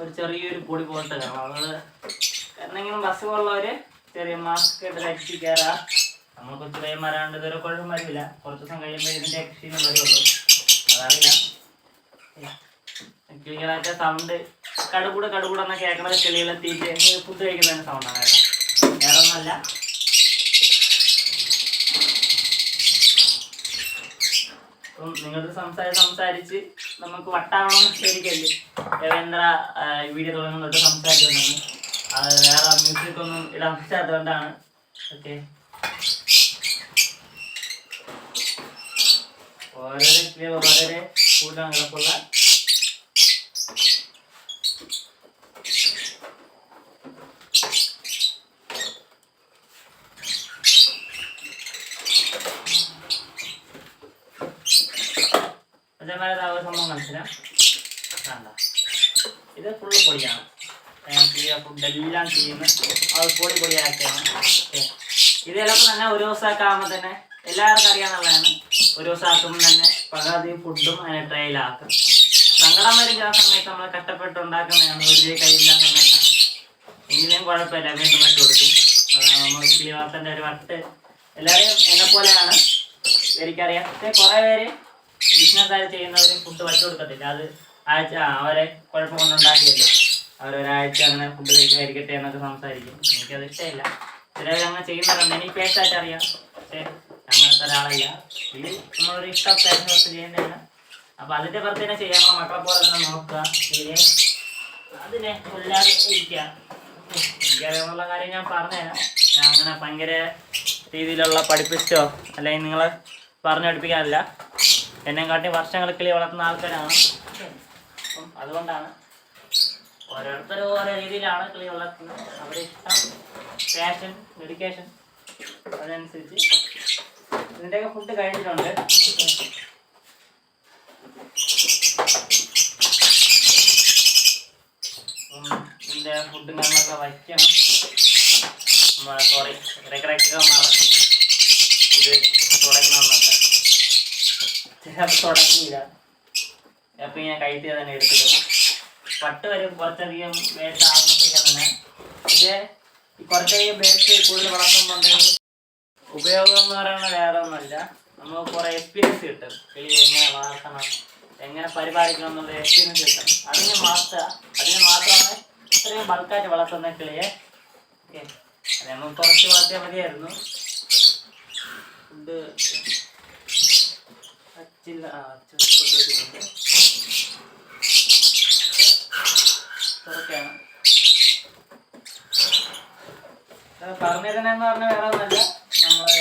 ഒരു ചെറിയൊരു പൊടി പോലത്തെ കാണാം. അത് എന്തെങ്കിലും അസുഖമുള്ളവർ ചെറിയ മാസ്ക് ഇട്ട് ധരിച്ച് കയറാം. നമ്മൾ കൊച്ചു പയ്യന്മാരാണ്ട് ഇതൊരു കുഴപ്പം വരില്ല. കുറച്ച് ദിവസം കഴിയുമ്പോൾ ഇതിൻ്റെ ക്ഷീണം വരുള്ളൂ. അതറിയാം. കിളികളൊക്കെ സൗണ്ട് കടുകൂടെന്ന് കേൾക്കണത് കിളികളെ തീറ്റ ഫുഡ് കഴിക്കുന്നതിൻ്റെ സൗണ്ടാണ് കേട്ടോ, വേറെ ഒന്നുമല്ല. അപ്പം നിങ്ങളത് സംസാരിച്ച് നമുക്ക് വട്ടാവണമെന്ന് ശരിക്കല്ലേ രവീന്ദ്ര വീഡിയോ തുടങ്ങുന്നോട്ട് സംസാരിച്ചിട്ടുണ്ടെന്ന്. അത് വേറെ മ്യൂസിക് ഒന്നും ഇടാൻ പറ്റാത്തതുകൊണ്ടാണ്. ഓക്കെ, വളരെ കൂട്ടാണ് കിടപ്പുള്ള. സംഭവം മനസ്സിലാം. ഇത് ഫുള്ള് പൊടിയാണ്. ഫുഡെല്ലാം ചെയ്യുന്ന അത് പൊടിയാക്കിയാണ്. ഇത് ചിലപ്പോൾ തന്നെ ഒരു ദിവസമൊക്കെ ആകുമ്പോൾ തന്നെ എല്ലാവർക്കും അറിയാന്നുള്ളതാണ്. ഒരു ദിവസം ആക്കുമ്പോൾ തന്നെ പകുതി ഫുഡും അതിനെ ട്രെയിലാക്കും. സങ്കടം വരും ചില സമയത്ത്. നമ്മൾ കഷ്ടപ്പെട്ടുണ്ടാക്കുന്നതാണ്, വലിയ കയ്യില്ലാത്ത സമയത്താണ്. എങ്കിലും കുഴപ്പമില്ല, വീണ്ടും വട്ട് കൊടുക്കും. അതാണ് നമ്മൾ കിളിവാത്തൻ്റെ ഒരു വട്ട്. എല്ലാവരും എന്നെപ്പോലെയാണ്, എനിക്കറിയാം. പക്ഷേ കുറേ പേര് ബിസിനസ്സായി ചെയ്യുന്നവരും ഫുഡ് വട്ട് കൊടുക്കത്തില്ല. അത് ആഴ്ച അവരെ കുഴപ്പം കൊണ്ടുണ്ടാക്കിയല്ലോ, അവരൊരാഴ്ച അങ്ങനെ ഫുഡ് കഴിക്കാതിരിക്കട്ടെ എന്നൊക്കെ സംസാരിക്കും. എനിക്കത് ഇഷ്ടമില്ല. ചിലവർ അങ്ങനെ ചെയ്യുന്നവരുണ്ട്, എനിക്ക് പേഴ്സായിട്ട് അറിയാം. പക്ഷേ അങ്ങനത്തെ ഒരാളല്ല. ഇത് നമ്മളൊരു ഇഷ്ടപ്പെട്ട് ചെയ്യുന്നതാണ്. അപ്പം അതിൻ്റെ പുറത്ത് തന്നെ ചെയ്യാം. നമ്മളെ മക്കളെ പോലെ തന്നെ നോക്കുക. അതിനെ കൊല്ലാതെ ഇരിക്കുക. എനിക്കറിയാനുള്ള കാര്യം ഞാൻ പറഞ്ഞുതരാം. ഞാൻ അങ്ങനെ ഭയങ്കര രീതിയിലുള്ള പഠിപ്പിച്ചോ അല്ലെങ്കിൽ നിങ്ങളെ പറഞ്ഞു പഠിപ്പിക്കാനല്ല. എന്നെക്കാട്ടി വർഷങ്ങൾ കിളി വളർത്തുന്ന ആൾക്കാരാണ്. അപ്പം അതുകൊണ്ടാണ് ഓരോരുത്തരും ഓരോ രീതിയിലാണ് കിളി വളർത്തുന്നത്. അവരുടെ ഇഷ്ടം, പാഷൻ, ഡെഡിക്കേഷൻ, അതനുസരിച്ച്. ഇതിൻ്റെയൊക്കെ ഫുഡ് കഴിഞ്ഞിട്ടുണ്ട്. ഇതിൻ്റെ ഫുഡും കാര്യങ്ങളൊക്കെ വയ്ക്കണം. സോറി, ഇടയ്ക്കിടയ്ക്കൊക്കെ മറക്കും ഇത് തുടങ്ങണമെന്നൊക്കെ. ചിലപ്പോൾ തുടങ്ങിയില്ല. അപ്പം ഞാൻ കയറ്റി തന്നെ എടുത്തിട്ട് പട്ട് വരും കുറച്ചധികം ബേസ് ആകുമ്പോഴത്തേക്കും തന്നെ. പക്ഷേ ഈ കുറച്ചധികം ബേസ് കൂടുതൽ വളർത്തുന്നുണ്ടെങ്കിൽ ഉപയോഗം എന്ന് പറയുന്നത് വേറെ ഒന്നുമല്ല. നമുക്ക് കുറേ എക്സ്പീരിയൻസ് കിട്ടും. കിളി എങ്ങനെ വളർത്തണം, എങ്ങനെ പരിപാലിക്കണം എന്നുള്ള എക്സ്പീരിയൻസ് കിട്ടും. അതിന് മാത്രമാണ് ഇത്രയും ബൾക്കായിട്ട് വളർത്തുന്ന കിളിയെ. ഓക്കെ, അത് നമുക്ക് കുറച്ച് വളർത്തിയാൽ മതിയായിരുന്നു. ഫുഡ് കൊണ്ടുവച്ചിട്ടുണ്ട്. ഇതൊക്കെയാണ് പറഞ്ഞിരുന്നതെന്ന് പറഞ്ഞാൽ വേറെ ഒന്നുമല്ല. നമ്മളെ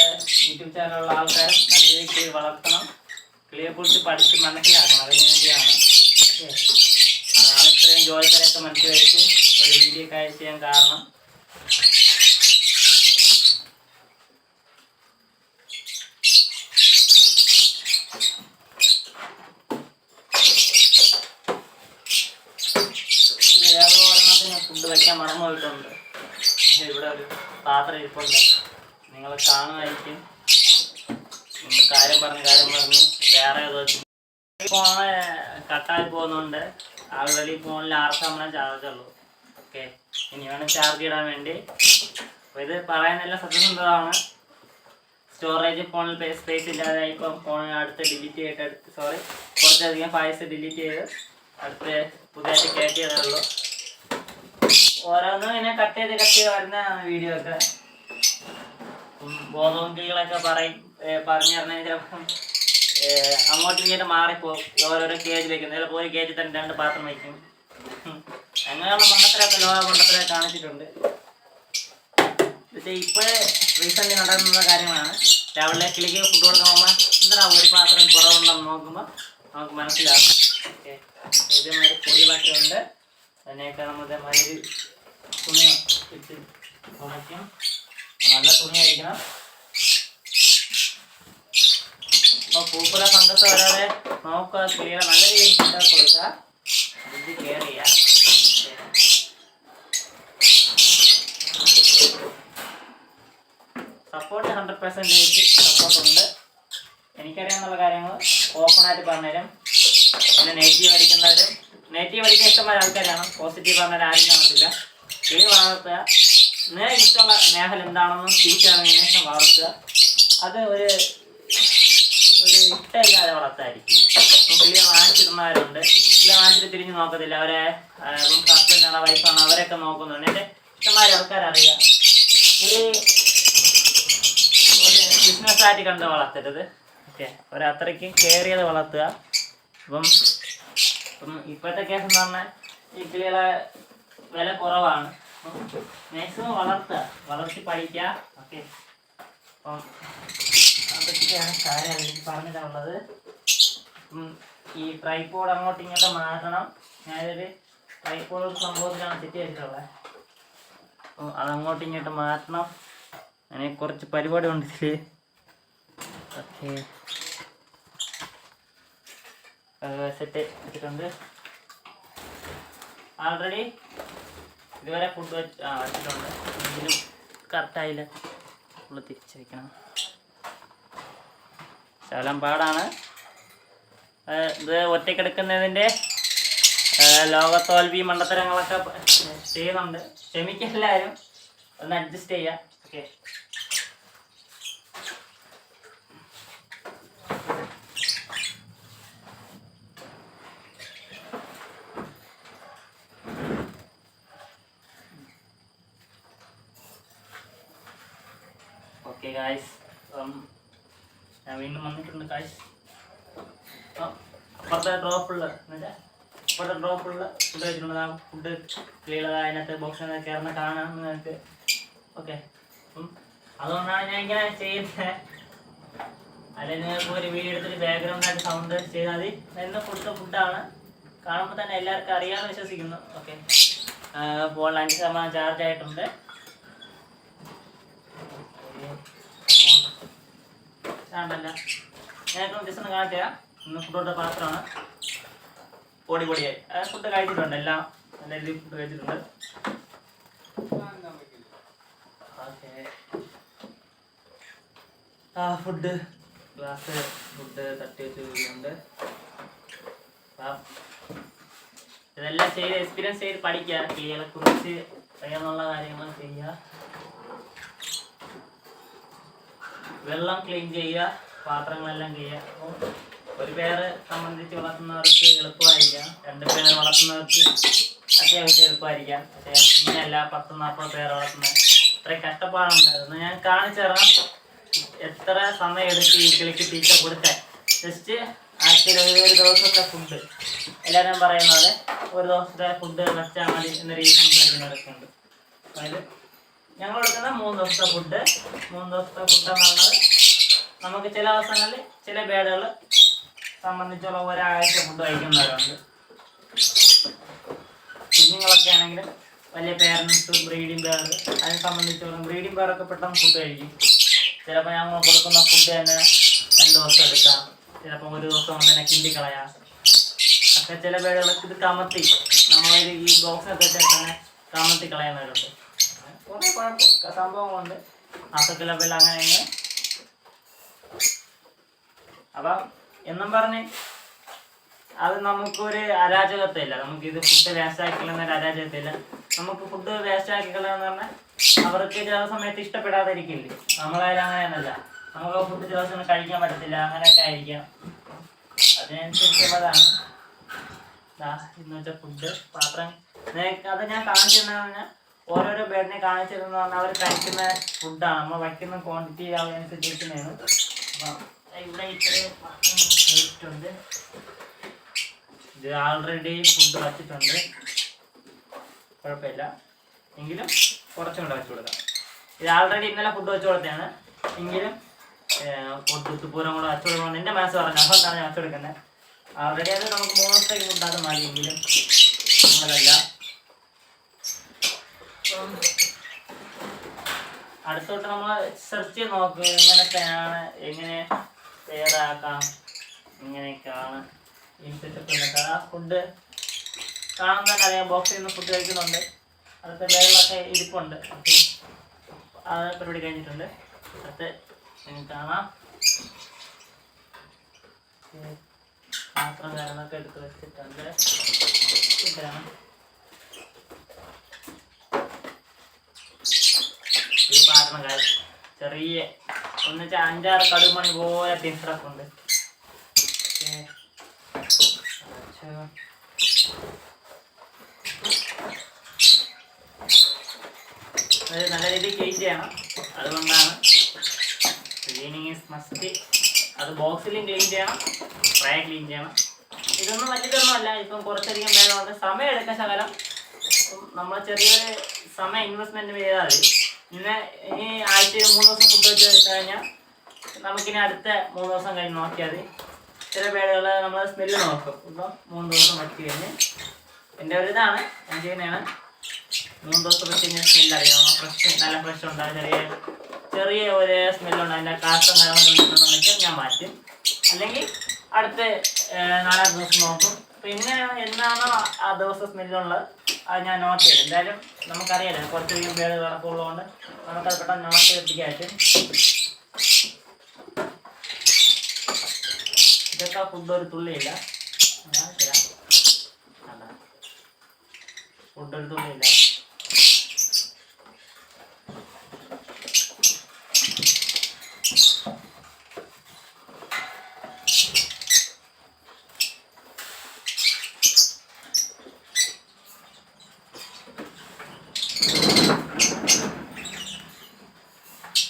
യൂട്യൂബ് ചാനലുള്ള ആൾക്കാരും നല്ല രീതിയിൽ വളർത്തണം, കിളിയെക്കുറിച്ച് പഠിച്ച് മനസ്സിലാക്കണം. അതിന് വേണ്ടിയാണ്. അതാണ് ഇത്രയും ജോലിക്കാരൊക്കെ മനസ്സിലാക്കി ഒരു വീഡിയോ ഒക്കെ ചെയ്യാൻ കാരണം. വേറെ ഒരെണ്ണത്തിന് ഫുഡ് വയ്ക്കാൻ മറന്നു പോയിട്ടുണ്ട്. ഇവിടെ ഒരു പാത്രം ഇരിപ്പുണ്ട്, നിങ്ങൾ കാണുമായിരിക്കും. കാര്യം പറഞ്ഞ് വേറെ ഫോണ് കട്ടായി പോകുന്നുണ്ട്. ആളുകളിൽ ഫോണിൽ 6 ശതമാനം ചാർജുള്ളൂ. ഓക്കെ, ഇനി വേണം ചാർജ് ഇടാൻ വേണ്ടി. അപ്പോൾ ഇത് പറയുന്നതെല്ലാം സത്യസന്ധമാണ്. സ്റ്റോറേജ് ഫോണിൽ സ്പേസ് ഇല്ലാതെ ഇപ്പം ഫോൺ അടുത്ത് ഡിലീറ്റ് ചെയ്തിട്ട് കുറച്ചധികം ഫയൽസ് ഡിലീറ്റ് ചെയ്ത് അടുത്ത് പുതിയതായിട്ട് കയറ്റിയതേ ഉള്ളൂ. ഓരോന്നും ഇങ്ങനെ കട്ട് ചെയ്ത് വരുന്നതാണ് വീഡിയോ ഒക്കെ. ബോധവും കിളികളൊക്കെ പറഞ്ഞു തരണേ ചിലപ്പം അങ്ങോട്ടും ഇങ്ങോട്ടും മാറിപ്പോവും. ഓരോരോ കേജ് വയ്ക്കും. ചിലപ്പോൾ ഒരു കേജിൽ തന്നെ 2 പാത്രം വയ്ക്കും. അങ്ങനെയുള്ള മണ്ടത്തരമൊക്കെ ലോക മണ്ടത്തരം കാണിച്ചിട്ടുണ്ട്. പക്ഷേ ഇപ്പോഴേ റീസെൻ്റ് നടക്കുന്ന കാര്യങ്ങളാണ്. രാവിലെ കിളിക്ക് ഫുഡ് കൊടുക്കാൻ പോകുമ്പോൾ എന്താ ഒരു പാത്രം കുറവുണ്ടെന്ന് നോക്കുമ്പോൾ നമുക്ക് മനസ്സിലാവും. ഓക്കെ, ഇതേമാതിരി പൊടികളൊക്കെ ഉണ്ട്. അതിനെയൊക്കെ നമ്മൾ ഇതേമാതിരി ഒരു തുണി ഇട്ട് ഉണയ്ക്കും. നല്ല തുണിയായിരിക്കണം. അപ്പോൾ പൂപ്പല ഫംഗസ് വരാതെ നോക്കുക. കിളികളെ നല്ല രീതിയിൽ ഫുഡ് കൊടുക്കുക. ഇത് കെയർ ചെയ്യുക. സപ്പോർട്ട് 100% സപ്പോർട്ടുണ്ട്. എനിക്കറിയാവുന്ന കാര്യങ്ങൾ ഓപ്പണായിട്ട് പറഞ്ഞുതരും. പിന്നെ നെഗറ്റീവ് അടിക്കുന്നവരും നെഗറ്റീവ് അടിക്കാൻ ഇഷ്ടമായ ആൾക്കാരാണ്. പോസിറ്റീവ് പറഞ്ഞാൽ ആരും കാണത്തില്ല. കിളി വളർത്തുക, നിങ്ങൾക്ക് ഇഷ്ടമുള്ള മേഖല എന്താണെന്നും തിരിച്ചറിഞ്ഞതിന് ശേഷം വളർത്തുക. അത് ഒരു ഇഷ്ടമില്ലാതെ വളർത്തായിരിക്കും. കിളിയെ വാങ്ങിച്ചിടുന്നവരുണ്ട്. കിളിയെ വാങ്ങിച്ചിട്ട് തിരിഞ്ഞ് നോക്കത്തില്ല. അവരെ ഹസ്ബൻഡാണോ വൈഫാണോ അവരൊക്കെ നോക്കുന്നുണ്ട്. എൻ്റെ ഇഷ്ടമായ ആൾക്കാരറിയാം. ഒരു ബിസിനസ്സായിട്ട് കണ്ട് വളർത്തരുത്. ഓക്കെ, ഒരത്രയ്ക്ക് കെയർ ചെയ്ത് വളർത്തുക. അപ്പം ഇപ്പോഴത്തെ കേസ് എന്ന് പറഞ്ഞാൽ ഈ കിളികളെ വില കുറവാണ്. മാക്സിമം വളർത്തി പഠിക്കുക. ഓക്കെ, അപ്പം അതൊക്കെയാണ് കാര്യം എനിക്ക് പറഞ്ഞിട്ടുള്ളത്. ഈ ട്രൈപോഡ് അങ്ങോട്ടും ഇങ്ങോട്ടും മാറ്റണം. ഞാനൊരു ട്രൈപോഡ് സംഭവത്തിലാണ് സെറ്റ് ചെയ്തിട്ടുള്ളത്. അപ്പം അതങ്ങോട്ടും ഇങ്ങോട്ടും മാറ്റണം. അങ്ങനെ കുറച്ച് പരിപാടി ഉണ്ട് ഇതിൽ. ഓക്കെ, സെറ്റ് വെച്ചിട്ടുണ്ട്. ആൾറെഡി ഇതുവരെ ഫുഡ് വെച്ചിട്ടുണ്ട്. ഇതിലും കറക്റ്റായില്ല. ഫുള്ള് തിരിച്ച് വയ്ക്കണം. ശകലം പാടാണ്. ഇത് ഒറ്റയ്ക്കെടുക്കുന്നതിൻ്റെ ലോകത്തോൽവി മണ്ടത്തരങ്ങളൊക്കെ ചെയ്യുന്നുണ്ട്. ക്ഷമിക്കുക എല്ലാവരും, ഒന്ന് അഡ്ജസ്റ്റ് ചെയ്യുക. ഓക്കെ, ഓക്കെ ഗായ്സ്, ഞാൻ വീണ്ടും വന്നിട്ടുണ്ട് ഗായ്സ്. അപ്പുറത്തെ ഡ്രോപ്പുള്ള ഫുഡ് വെച്ചിട്ടുണ്ട്. ആ ഫുഡ് ക്ലിയർ അതിനകത്ത് ബോക്സിനകത്ത് കയറുന്ന കാണാം നിങ്ങൾക്ക്. ഓക്കെ, അപ്പം അതുകൊണ്ടാണ് ഞാൻ ഇങ്ങനെ ചെയ്യുന്നത്. അല്ലെങ്കിൽ നിങ്ങൾക്ക് ഒരു വീഡിയോ എടുത്തിട്ട് ബാക്ക്ഗ്രൗണ്ടായിട്ട് സൗണ്ട് ചെയ്താൽ മതി. ഇന്ന് ഫുഡാണ്. കാണുമ്പോൾ തന്നെ എല്ലാവർക്കും അറിയാമെന്ന് വിശ്വസിക്കുന്നു. ഓക്കെ, ഫോണിൽ 5% ചാർജ് ആയിട്ടുണ്ട്. വേണ്ടല്ല, ഞാനിപ്പോൾ ജസ്റ്റ് ഒന്ന് കാണിച്ചു തരാം. ഇന്ന് ഫുഡ് പാത്രമാണ്. പൊടിയായി ഫുഡ് കഴിച്ചിട്ടുണ്ട്. എല്ലാം നല്ല രീതിയിൽ ഫുഡ് കഴിച്ചിട്ടുണ്ട്. ഓക്കെ, ഫുഡ് ഗ്ലാസ് ഫുഡ് തട്ടി വെച്ചിട്ടുണ്ട്. ഇതെല്ലാം ചെയ്ത് എക്സ്പീരിയൻസ് ചെയ്ത് പഠിക്കുക. കിളികളെ കുറിച്ച് അറിയാന്നുള്ള കാര്യങ്ങൾ ചെയ്യുക. വെള്ളം ക്ലീൻ ചെയ്യുക, പാത്രങ്ങളെല്ലാം ചെയ്യുക. അപ്പോൾ ഒരു പേര് സംബന്ധിച്ച് വളർത്തുന്നവർക്ക് എളുപ്പമായിരിക്കാം. 2 പേര് വളർത്തുന്നവർക്ക് അത്യാവശ്യം എളുപ്പമായിരിക്കാം. പക്ഷേ ഇങ്ങനെയല്ല 10-40 പേര് വളർത്തുന്നത്. അത്രയും കഷ്ടപ്പാടുണ്ടായിരുന്നു. ഞാൻ കാണിച്ചു തരാം എത്ര സമയം എടുത്ത് ഈ കിളിക്ക് തീറ്റ കൊടുക്കാൻ. ജസ്റ്റ് ആഴ്ചയിൽ ഒരു ദിവസത്തെ ഫുഡ് എല്ലാവരും പറയുന്ന പോലെ ഒരു ദിവസത്തെ ഫുഡ് വെച്ചാൽ മതി എന്ന രീതി സംസാരിക്കുന്നവരൊക്കെ ഉണ്ട്. അതായത് ഞങ്ങൾ എടുക്കുന്ന 3 ദിവസത്തെ ഫുഡ്. 3 ദിവസത്തെ ഫുഡ് എന്ന് പറഞ്ഞത് നമുക്ക് ചില ദിവസങ്ങളിൽ ചില ബേഡുകൾ സംബന്ധിച്ചുള്ള ഒരാഴ്ച ഫുഡ് കഴിക്കുന്നവരുണ്ട്. കുഞ്ഞുങ്ങളൊക്കെ ആണെങ്കിലും വലിയ പേരൻസ് ബ്രീഡിംഗ് ബേർ അതിനെ സംബന്ധിച്ചുള്ള ബ്രീഡിംഗ് ബേറൊക്കെ പെട്ടെന്ന് ഫുഡ് കഴിക്കും. ചിലപ്പോൾ ഞങ്ങൾ കൊടുക്കുന്ന ഫുഡ് തന്നെ 2 ദിവസം എടുക്കാം. ചിലപ്പോൾ ഒരു ദിവസം കൊണ്ട് തന്നെ കിണ്ടിക്കളയാം. ഒക്കെ ചില ബേഡുകളൊക്കെ ഇത് കമത്തി നമ്മളൊരു ഈ ബോക്സിനൊക്കെ വെച്ചാൽ തന്നെ കമത്തി കളയുന്നവരുണ്ട്. കുറേ സംഭവങ്ങളുണ്ട്. അസൊക്കെ ലെവൽ അങ്ങനെ. അപ്പം എന്നും പറഞ്ഞ് അത് നമുക്കൊരു അരാജകത്വമില്ല. നമുക്കിത് ഫുഡ് വേസ്റ്റ് ആക്കിക്കളയുന്നൊരു അരാജകത്വമില്ല. നമുക്ക് ഫുഡ് വേസ്റ്റ് ആക്കിക്കളയെന്ന് പറഞ്ഞാൽ അവർക്ക് ചില സമയത്ത് ഇഷ്ടപ്പെടാതിരിക്കില്ലേ. നമ്മളായാലും അങ്ങനെയൊന്നുമല്ല. നമുക്ക് ഫുഡ് ചില ദിവസം കഴിക്കാൻ പറ്റത്തില്ല. അങ്ങനെയൊക്കെ ആയിരിക്കാം. അതിനനുസരിച്ചുള്ളതാണ് ഇന്ന് വെച്ച ഫുഡ് പാത്രം. അത് ഞാൻ കാണിച്ചിരുന്നതെന്ന് പറഞ്ഞാൽ ഓരോരോ ബേഡിനെ കാണിച്ചിരുന്നു പറഞ്ഞാൽ അവർ കഴിക്കുന്ന ഫുഡാണ്. നമ്മൾ വയ്ക്കുന്ന ക്വാണ്ടിറ്റി അതിനനുസരിച്ച് വെക്കുന്നതാണ്. അപ്പം ഇവിടെ ഇത്രയും വെയിറ്റുണ്ട്. ഇത് ആൾറെഡി ഫുഡ് വച്ചിട്ടുണ്ട്, കുഴപ്പമില്ല. എങ്കിലും കുറച്ചും കൂടെ വെച്ച് കൊടുക്കാം. ഇത് ആൾറെഡി ഇന്നലെ ഫുഡ് വെച്ച് കൊടുത്തതാണ്. എങ്കിലും ഉത്തുപൂരം കൂടെ വെച്ച് കൊടുക്കണം എൻ്റെ മനസ്സ് പറഞ്ഞു. അതുകൊണ്ടാണ് ഞാൻ വെച്ച് കൊടുക്കുന്നത്. ആൾറെഡി അത് നമുക്ക് 3 ദിവസത്തേക്ക് ഫുഡാതെ മതി. എങ്കിലും നമ്മളല്ല. അടുത്തോട്ട് നമ്മൾ സെർച്ച് ചെയ്ത് നോക്കുക എങ്ങനത്തെയാണ്, എങ്ങനെ തയ്യാറാക്കാം, ഇങ്ങനെയൊക്കെയാണ് ഈ സെറ്റപ്പ്. ആ ഫുഡ് കാണുന്നതന്നെ അറിയാം. ബോക്സിൽ നിന്ന് ഫുഡ് കഴിക്കുന്നുണ്ട്. അടുത്ത വേളൊക്കെ ഇരിപ്പുണ്ട്. ആ പരിപാടി കഴിഞ്ഞിട്ടുണ്ട്. അടുത്ത് കാണാം. പാത്രം കാര്യങ്ങളൊക്കെ എടുത്ത് വെച്ചിട്ടുണ്ട്. ഇതാണ് ഈ പാത്രം കാര്യം ചെറിയ 5-6 കടുമണി പോലെ പിൻസറൊക്കെ ഉണ്ട്. അത് നല്ല രീതിയിൽ ക്ലീൻ ചെയ്യണം. അതുകൊണ്ടാണ് ക്ലീനിങ് ഈസ് മസ്റ്റ്. അത് ബോക്സിലും ക്ലീൻ ചെയ്യണം, ഫ്രൈ ക്ലീൻ ചെയ്യണം. ഇതൊന്നും വലിയതൊന്നുമല്ല. ഇപ്പം കുറച്ചധികം വേഗമുണ്ട്. സമയം എടുക്കാൻ ശകലം നമ്മൾ ചെറിയൊരു സമയം ഇൻവെസ്റ്റ്മെൻറ്റ് ചെയ്താൽ മതി. ഇനി ആഴ്ചയിൽ 3 ദിവസം ഫുഡ് വെച്ച് കഴിഞ്ഞാൽ നമുക്കിനി അടുത്ത 3 ദിവസം കഴിഞ്ഞ് നോക്കിയാൽ മതി. ചില പേടുകൾ നമ്മൾ സ്മെല്ല് നോക്കും. ഇപ്പം 3 ദിവസം വെച്ച് കഴിഞ്ഞ് എൻ്റെ ഒരു ഇതാണ് ഞാൻ ചെയ്യുന്നതാണ്. 3 ദിവസം വെച്ച് കഴിഞ്ഞാൽ സ്മെല്ലറിയാം. നല്ല ഫ്രഷ് ഉണ്ടാകും. ചെറിയ ഒരു സ്മെല്ലുണ്ട്. അതിൻ്റെ കാഷ്ടം കാര്യങ്ങളുണ്ടെന്നുണ്ടെങ്കിൽ ഞാൻ മാറ്റും. അല്ലെങ്കിൽ അടുത്ത 4 ദിവസം നോക്കും. പിന്നെ എന്നാണോ ആ ദിവസം സ്മെല്ലുള്ളത് അത് ഞാൻ നോട്ട് ചെയ്യും. എന്തായാലും നമുക്കറിയാലോ കുറച്ചധികം പേര് കിടക്കുള്ളതുകൊണ്ട് നമുക്കത് പെട്ടെന്ന് നോട്ട് ചെയ്തിരിക്കായിട്ട്. ഇതൊക്കെ ഫുഡ് ഒരു തുള്ളിയില്ല. ഫുഡ് ഒരു തുള്ളിയില്ല.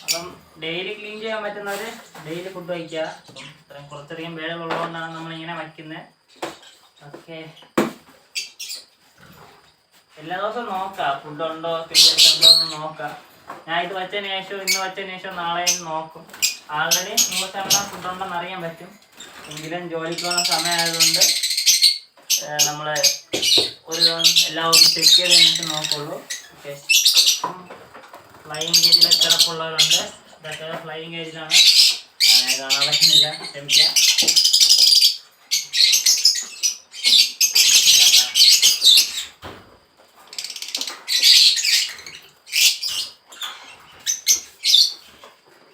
അപ്പം ഡെയിലി ക്ലീൻ ചെയ്യാൻ പറ്റുന്നവർ ഡെയിലി ഫുഡ് വയ്ക്കുക. അപ്പം ഇത്രയും കുറച്ചധികം വേളകളുള്ളതുകൊണ്ടാണ് നമ്മളിങ്ങനെ വയ്ക്കുന്നത്. ഓക്കെ, എല്ലാ ദിവസവും നോക്കാം ഫുഡുണ്ടോ ഉണ്ടോ എന്ന് നോക്കാം. ഞാൻ ഇത് വച്ചതിന് ശേഷം ഇന്ന് വച്ചതിന് ശേഷം നാളെ നോക്കും. ആൾറെഡി 100% ഫുഡുണ്ടെന്ന് അറിയാൻ പറ്റും. എങ്കിലും ജോലിക്ക് പോകുന്ന സമയമായതുകൊണ്ട് നമ്മൾ എല്ലാവർക്കും ചെക്ക് ചെയ്തതിന് ശേഷം നോക്കുള്ളൂ. ഓക്കെ, ഫ്ലൈയിങ് ഗേജിലൊക്കെ കിടപ്പുള്ളവരുണ്ട്. ഇതൊക്കെ ഫ്ലൈയിങ് ഗേജിലാണ്. കാണാൻ പറ്റുന്നില്ല, ക്ഷമിക്കാം.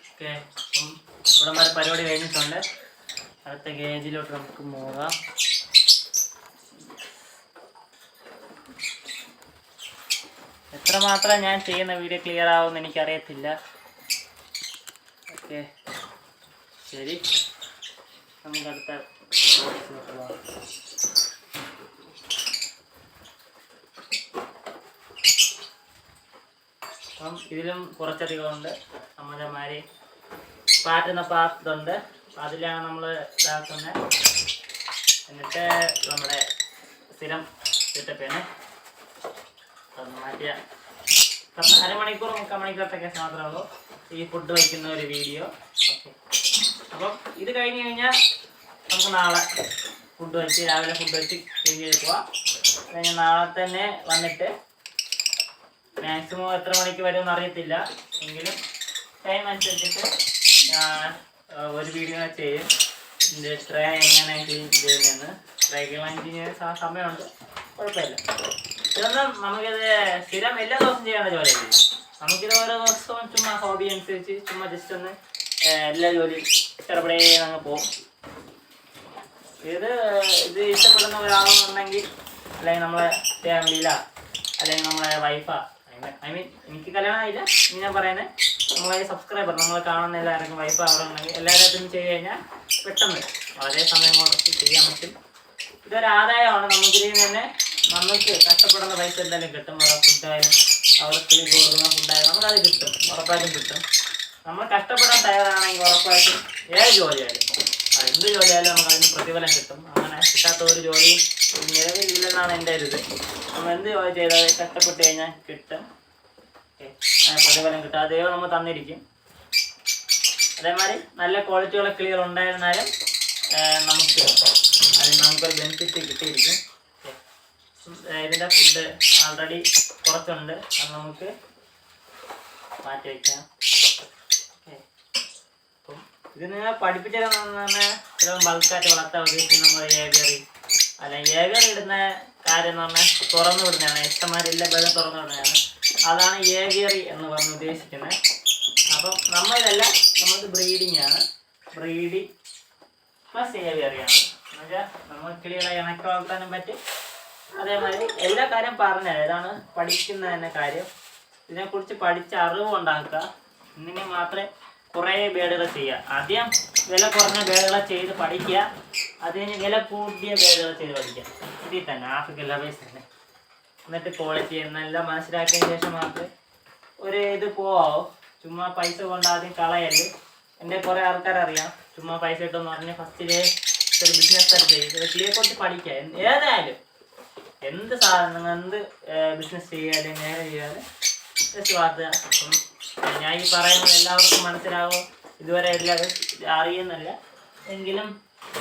ഓക്കെ, അപ്പം ഇവിടെ വരെ പരിപാടി കഴിഞ്ഞിട്ടുണ്ട്. അടുത്ത ഗേജിലോട്ട് നമുക്ക് പോകാം. എത്രമാത്രം ഞാൻ ചെയ്യുന്ന വീഡിയോ ക്ലിയർ ആവുമെന്ന് എനിക്കറിയത്തില്ല. ഓക്കെ, ശരി, നമുക്ക് അടുത്ത പോകാം. അപ്പം ഇതിലും കുറച്ചധികം ഉണ്ട്. നമ്മളുമാരി പാറ്റുന്ന പാത്രമുണ്ട്. അതിലാണ് നമ്മൾ ഇതാക്കുന്നത്. എന്നിട്ട് നമ്മുടെ സ്ഥിരം സെറ്റപ്പാണ് മാറ്റിയ 1/2 മണിക്കൂർ 3/4 മണിക്കൂറത്തെ മാത്രമേ ഉള്ളൂ ഈ ഫുഡ് വയ്ക്കുന്ന ഒരു വീഡിയോ. ഓക്കെ, അപ്പം ഇത് കഴിഞ്ഞ് കഴിഞ്ഞാൽ നമുക്ക് നാളെ ഫുഡ് വെച്ച് രാവിലെ ഫുഡ് വെച്ച് ക്ലീൻ ചെയ്ത് പോവാം. കഴിഞ്ഞ് നാളെ തന്നെ വന്നിട്ട് മാക്സിമം എത്ര മണിക്ക് വരുമെന്ന് അറിയത്തില്ല. എങ്കിലും ടൈം അനുസരിച്ചിട്ട് ഞാൻ ഒരു വീഡിയോ ചെയ്യും. ഇതിൻ്റെ ട്രേ എങ്ങനെ ക്ലീൻ ചെയ്യുന്നതെന്ന്. ട്രേ ക്ലീൻ ചെയ്യാൻ സമയമുണ്ട്, കുഴപ്പമില്ല. ഇതൊന്നും നമുക്കിത് സ്ഥിരം എല്ലാ ദിവസവും ചെയ്യേണ്ട ജോലിയല്ല. നമുക്കിത് ഓരോ ദിവസവും ചുമ്മാ ഹോബി അനുസരിച്ച് ചുമ്മാ ജസ്റ്റ് ഒന്ന് എല്ലാ ജോലിയും ചെറുപടേ അങ്ങ് പോകും. ഇത് ഇഷ്ടപ്പെടുന്ന ഒരാളെന്നുണ്ടെങ്കിൽ അല്ലെങ്കിൽ നമ്മളെ ഫാമിലിയിലാ അല്ലെങ്കിൽ നമ്മളെ വൈഫാ, ഐ മീൻ എനിക്ക് കല്യാണമായില്ല, ഇനി ഞാൻ പറയുന്നത് നമ്മളെ സബ്സ്ക്രൈബർ നമ്മൾ കാണുന്ന എല്ലാവർക്കും വൈഫ് ആവണമെങ്കിൽ എല്ലാവരും ചെയ്ത് കഴിഞ്ഞാൽ പെട്ടെന്ന് വളരെ സമയം കൊണ്ട് ചെയ്യാൻ പറ്റും. ഇതൊരു ആദായമാണ്. നമുക്കിതിൽ തന്നെ നമുക്ക് കഷ്ടപ്പെടുന്ന പൈസ എന്തായാലും കിട്ടും. ഓരോ ഫുഡായാലും അവർക്ക് കൊടുക്കുന്ന ഫുഡായാലും നമുക്കത് കിട്ടും, ഉറപ്പായിട്ടും കിട്ടും. നമ്മൾ കഷ്ടപ്പെടാൻ തയ്യാറാണെങ്കിൽ ഉറപ്പായിട്ടും ഏത് ജോലിയായാലും എന്ത് ജോലിയായാലും നമുക്ക് അതിന് പ്രതിഫലം കിട്ടും. അങ്ങനെ കിട്ടാത്ത ഒരു ജോലി നിലവിലില്ലെന്നാണ് എൻ്റെ ഒരു ഇത്. നമ്മൾ എന്ത് ജോലി ചെയ്താൽ കഷ്ടപ്പെട്ട് കഴിഞ്ഞാൽ കിട്ടും. പ്രതിഫലം കിട്ടും. അത് ദൈവം നമ്മൾ തന്നിരിക്കും. അതേമാതിരി നല്ല ക്വാളിറ്റിയുള്ള ക്ലിയർ ഉണ്ടായിരുന്നാലും നമുക്കൊരു ബെനിഫിറ്റ് കിട്ടിയിരിക്കും. ഇതിൻ്റെ ഫുഡ് ആൾറെഡി കുറച്ചുണ്ട്, അത് നമുക്ക് മാറ്റി വയ്ക്കാം. അപ്പം ഇത് നിങ്ങൾ പഠിപ്പിച്ചതെന്ന് പറഞ്ഞാൽ ചിലപ്പോൾ ബൾക്കായിട്ട് വളർത്താൻ ഉദ്ദേശിച്ച് നമ്മൾ ഏവിയറി അല്ലെങ്കിൽ ഏവിയറി ഇടുന്ന കാര്യം എന്ന് പറഞ്ഞാൽ തുറന്നു വിടുന്നതാണ്. ഇഷ്ടമാരില്ല ബലം തുറന്നു വിടുന്നതാണ്. അതാണ് ഏവിയറി എന്ന് പറഞ്ഞ് ഉദ്ദേശിക്കുന്നത്. അപ്പം നമ്മളിതെല്ലാം നമുക്ക് ബ്രീഡിങ് ആണ്. ബ്രീഡിങ് പ്ലസ് ഏവിയറിയാണ്. എന്നുവെച്ചാൽ നമ്മൾ കിളികളെ ഇണക്കി വളർത്താനും പറ്റും. അതേമാതിരി എല്ലാ കാര്യം പറഞ്ഞത് ഇതാണ് പഠിക്കുന്നതിൻ്റെ കാര്യം. ഇതിനെക്കുറിച്ച് പഠിച്ച അറിവ് ഉണ്ടാക്കുക. ഇങ്ങനെ മാത്രമേ കുറേ ബേഡുകൾ ചെയ്യുക. ആദ്യം വില കുറഞ്ഞ ബേഡുകളെ ചെയ്ത് പഠിക്കുക. അത് കഴിഞ്ഞ് വില കൂടിയ ബേഡുകൾ ചെയ്ത് പഠിക്കുക. ഇതിൽ തന്നെ ആഫ്രിക്കൻ ലവേഴ്സ് തന്നെ. എന്നിട്ട് ക്വാളിറ്റി എന്നെല്ലാം മനസ്സിലാക്കിയതിന് ശേഷം മാത്രമേ ഒരു ഇത് പോവാമോ. ചുമ്മാ പൈസ കൊണ്ട് ആദ്യം കളയല്. എൻ്റെ കുറേ ആൾക്കാരറിയാം ചുമ്മാ പൈസ ഇട്ടെന്ന് പറഞ്ഞ് ഫസ്റ്റിലെ ഒരു ബിസിനസ് തന്നെ ചെയ്യും. കിളിയെക്കുറിച്ച് പഠിക്കുക. ഏതായാലും എന്ത് സാധനം എന്ത് ബിസിനസ് ചെയ്യാലും നേരെ ചെയ്യാനും വാർത്ത. ഞാൻ ഈ പറയുന്നത് എല്ലാവർക്കും മനസ്സിലാവും ഇതുവരെ എല്ലാവരും അറിയുന്നില്ല എങ്കിലും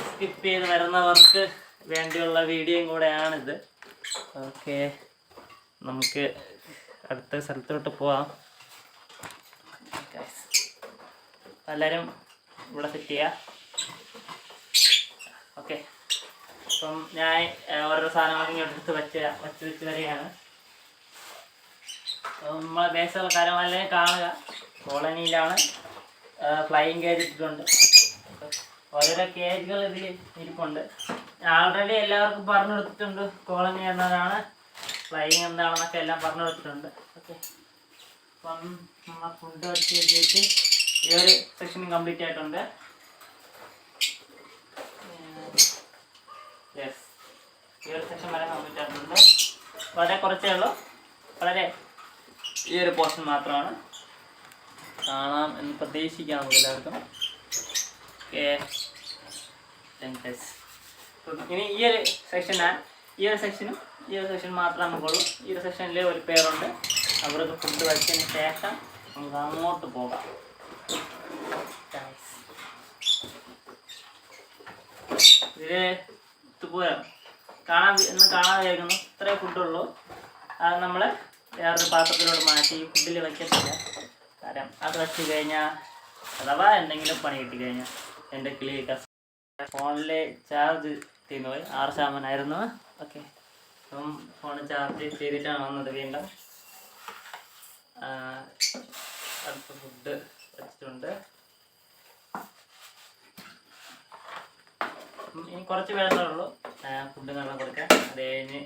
സ്കിപ്പ് ചെയ്ത് വരുന്നവർക്ക് വേണ്ടിയുള്ള വീഡിയോയും കൂടെയാണിത്. ഓക്കെ, നമുക്ക് അടുത്ത സ്ഥലത്തോട്ട് പോവാം. എല്ലാവരും ഇവിടെ സെറ്റ് ചെയ്യുക. ഓക്കെ, അപ്പം ഞാൻ ഓരോ സാധനങ്ങളും ഇങ്ങോട്ട് വെച്ച് വരികയാണ്. നമ്മളെ ബേസുള്ള കാര്യങ്ങളെല്ലാം കാണുക. കോളനിയിലാണ്. ഫ്ലൈയിങ് കേജ് ഇട്ടിട്ടുണ്ട്. ഓരോരോ കേജുകൾ ഇതിൽ ഇരിപ്പുണ്ട്. ആൾറെഡി എല്ലാവർക്കും പറഞ്ഞു കൊടുത്തിട്ടുണ്ട് കോളനി എന്നതാണ്, ഫ്ലൈയിങ് എന്താണെന്നൊക്കെ എല്ലാം പറഞ്ഞു കൊടുത്തിട്ടുണ്ട്. ഓക്കെ, അപ്പം നമ്മളെ ഫുഡ് വെച്ച് ഈ ഒരു സെക്ഷനും കംപ്ലീറ്റ് ആയിട്ടുണ്ട്. യെസ്, ഈ ഒരു സെക്ഷൻ വരെ കംപ്ലീറ്റ് ആയിട്ടുണ്ട്. വളരെ കുറച്ചേ ഉള്ളൂ. വളരെ ഈ ഒരു പോർഷൻ മാത്രമാണ് കാണാം എന്ന് പ്രതീക്ഷിക്കാം നമുക്ക് എല്ലാവർക്കും. ഓക്കെ, ഇനി ഈ ഒരു സെക്ഷനാണ്. ഈ ഒരു സെക്ഷൻ മാത്രമേ നമുക്കുള്ളൂ. ഈ ഒരു സെക്ഷനിൽ ഒരു പേരുണ്ട്. അവർക്ക് ഫുഡ് വച്ചതിന് ശേഷം നമുക്ക് അങ്ങോട്ട് പോകാം. ഇതിൽ ഇതുപോലെ കാണാൻ വിചാരിക്കുന്നു. ഇത്രേ ഫുഡുള്ളൂ. അത് നമ്മൾ വേറൊരു പാത്രത്തിലോട്ട് മാറ്റി ഫുഡിൽ വയ്ക്കത്തില്ല. കാരണം അത് വെച്ച് കഴിഞ്ഞാൽ അഥവാ എന്തെങ്കിലും പണി കിട്ടിക്കഴിഞ്ഞാൽ എൻ്റെ കിളിയൊക്കെ ഫോണിൽ ചാർജ് തീർന്നു പോയി. 6% ഓക്കെ, അപ്പം ഫോൺ ചാർജ് ചെയ്തിട്ടാണ് വന്നത്. വീണ്ടും അടുത്ത ഫുഡ് വെച്ചിട്ടുണ്ട്. ഇനി കുറച്ച് പേരുള്ളൂ ഫുഡ് നല്ല കൊടുക്കാൻ. അത് കഴിഞ്ഞ്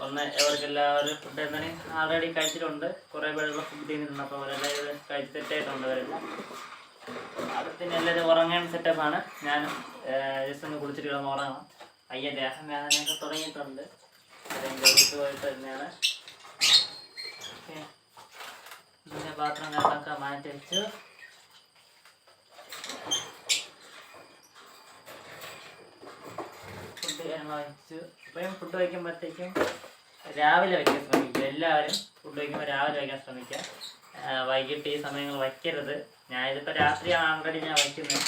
അവർക്കെല്ലാവരും ഫുഡ് എന്തായാലും ആൾറെഡി കഴിച്ചിട്ടുണ്ട്. കുറേ പേരുള്ള ഫുഡ് തിന്നിട്ടുണ്ട്. അപ്പോൾ അവരെല്ലാം കഴിച്ച് സെറ്റായിട്ടുണ്ട്. അവരെല്ലാം പിന്നെ എല്ലാവരും ഉറങ്ങാൻ സെറ്റപ്പാണ്. ഞാനും ജസ്റ്റ് ഒന്ന് കുളിച്ചിട്ട് കിടന്ന് ഉറങ്ങണം. ദേഹം വേദനയൊക്കെ തുടങ്ങിയിട്ടുണ്ട്. അതെൻ്റെ വീട്ടിൽ പോയിട്ട് തന്നെയാണ്. പിന്നെ പാത്രങ്ങളൊക്കെ മാറ്റി വെച്ചു. ഫുഡ് വഹിച്ചു. ഇപ്പം ഫുഡ് വയ്ക്കുമ്പോഴത്തേക്കും രാവിലെ വയ്ക്കാൻ ശ്രമിക്കുക. എല്ലാവരും ഫുഡ് വയ്ക്കുമ്പോൾ രാവിലെ വയ്ക്കാൻ ശ്രമിക്കുക. വൈകിട്ട് ഈ സമയങ്ങൾ വയ്ക്കരുത്. ഞാനിതിപ്പോൾ രാത്രിയാണ് ആൾറെഡി ഞാൻ വയ്ക്കുന്നത്.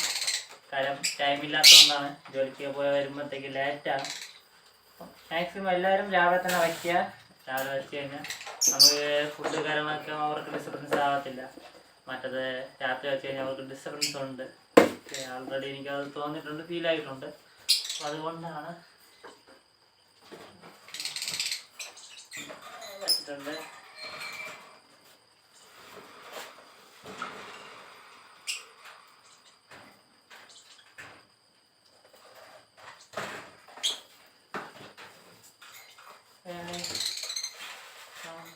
കാരണം ടൈമില്ലാത്തതുകൊണ്ടാണ്. ജോലിക്ക് പോയി വരുമ്പോഴത്തേക്ക് ലേറ്റാണ്. മാക്സിമം എല്ലാവരും രാവിലെ തന്നെ വയ്ക്കുക. രാവിലെ വെച്ച് കഴിഞ്ഞാൽ നമുക്ക് ഫുഡ് കാര്യങ്ങളൊക്കെ അവർക്ക് ഡിസ്റ്റർബൻസ് ആവത്തില്ല. മറ്റത് രാത്രി വെച്ച് കഴിഞ്ഞാൽ അവർക്ക് ഡിസ്റ്റർബൻസ് ഉണ്ട്. ആൾറെഡി എനിക്കത് തോന്നിയിട്ടുണ്ട്, ഫീലായിട്ടുണ്ട്. അപ്പം അതുകൊണ്ടാണ് വെച്ചിട്ടുണ്ട്.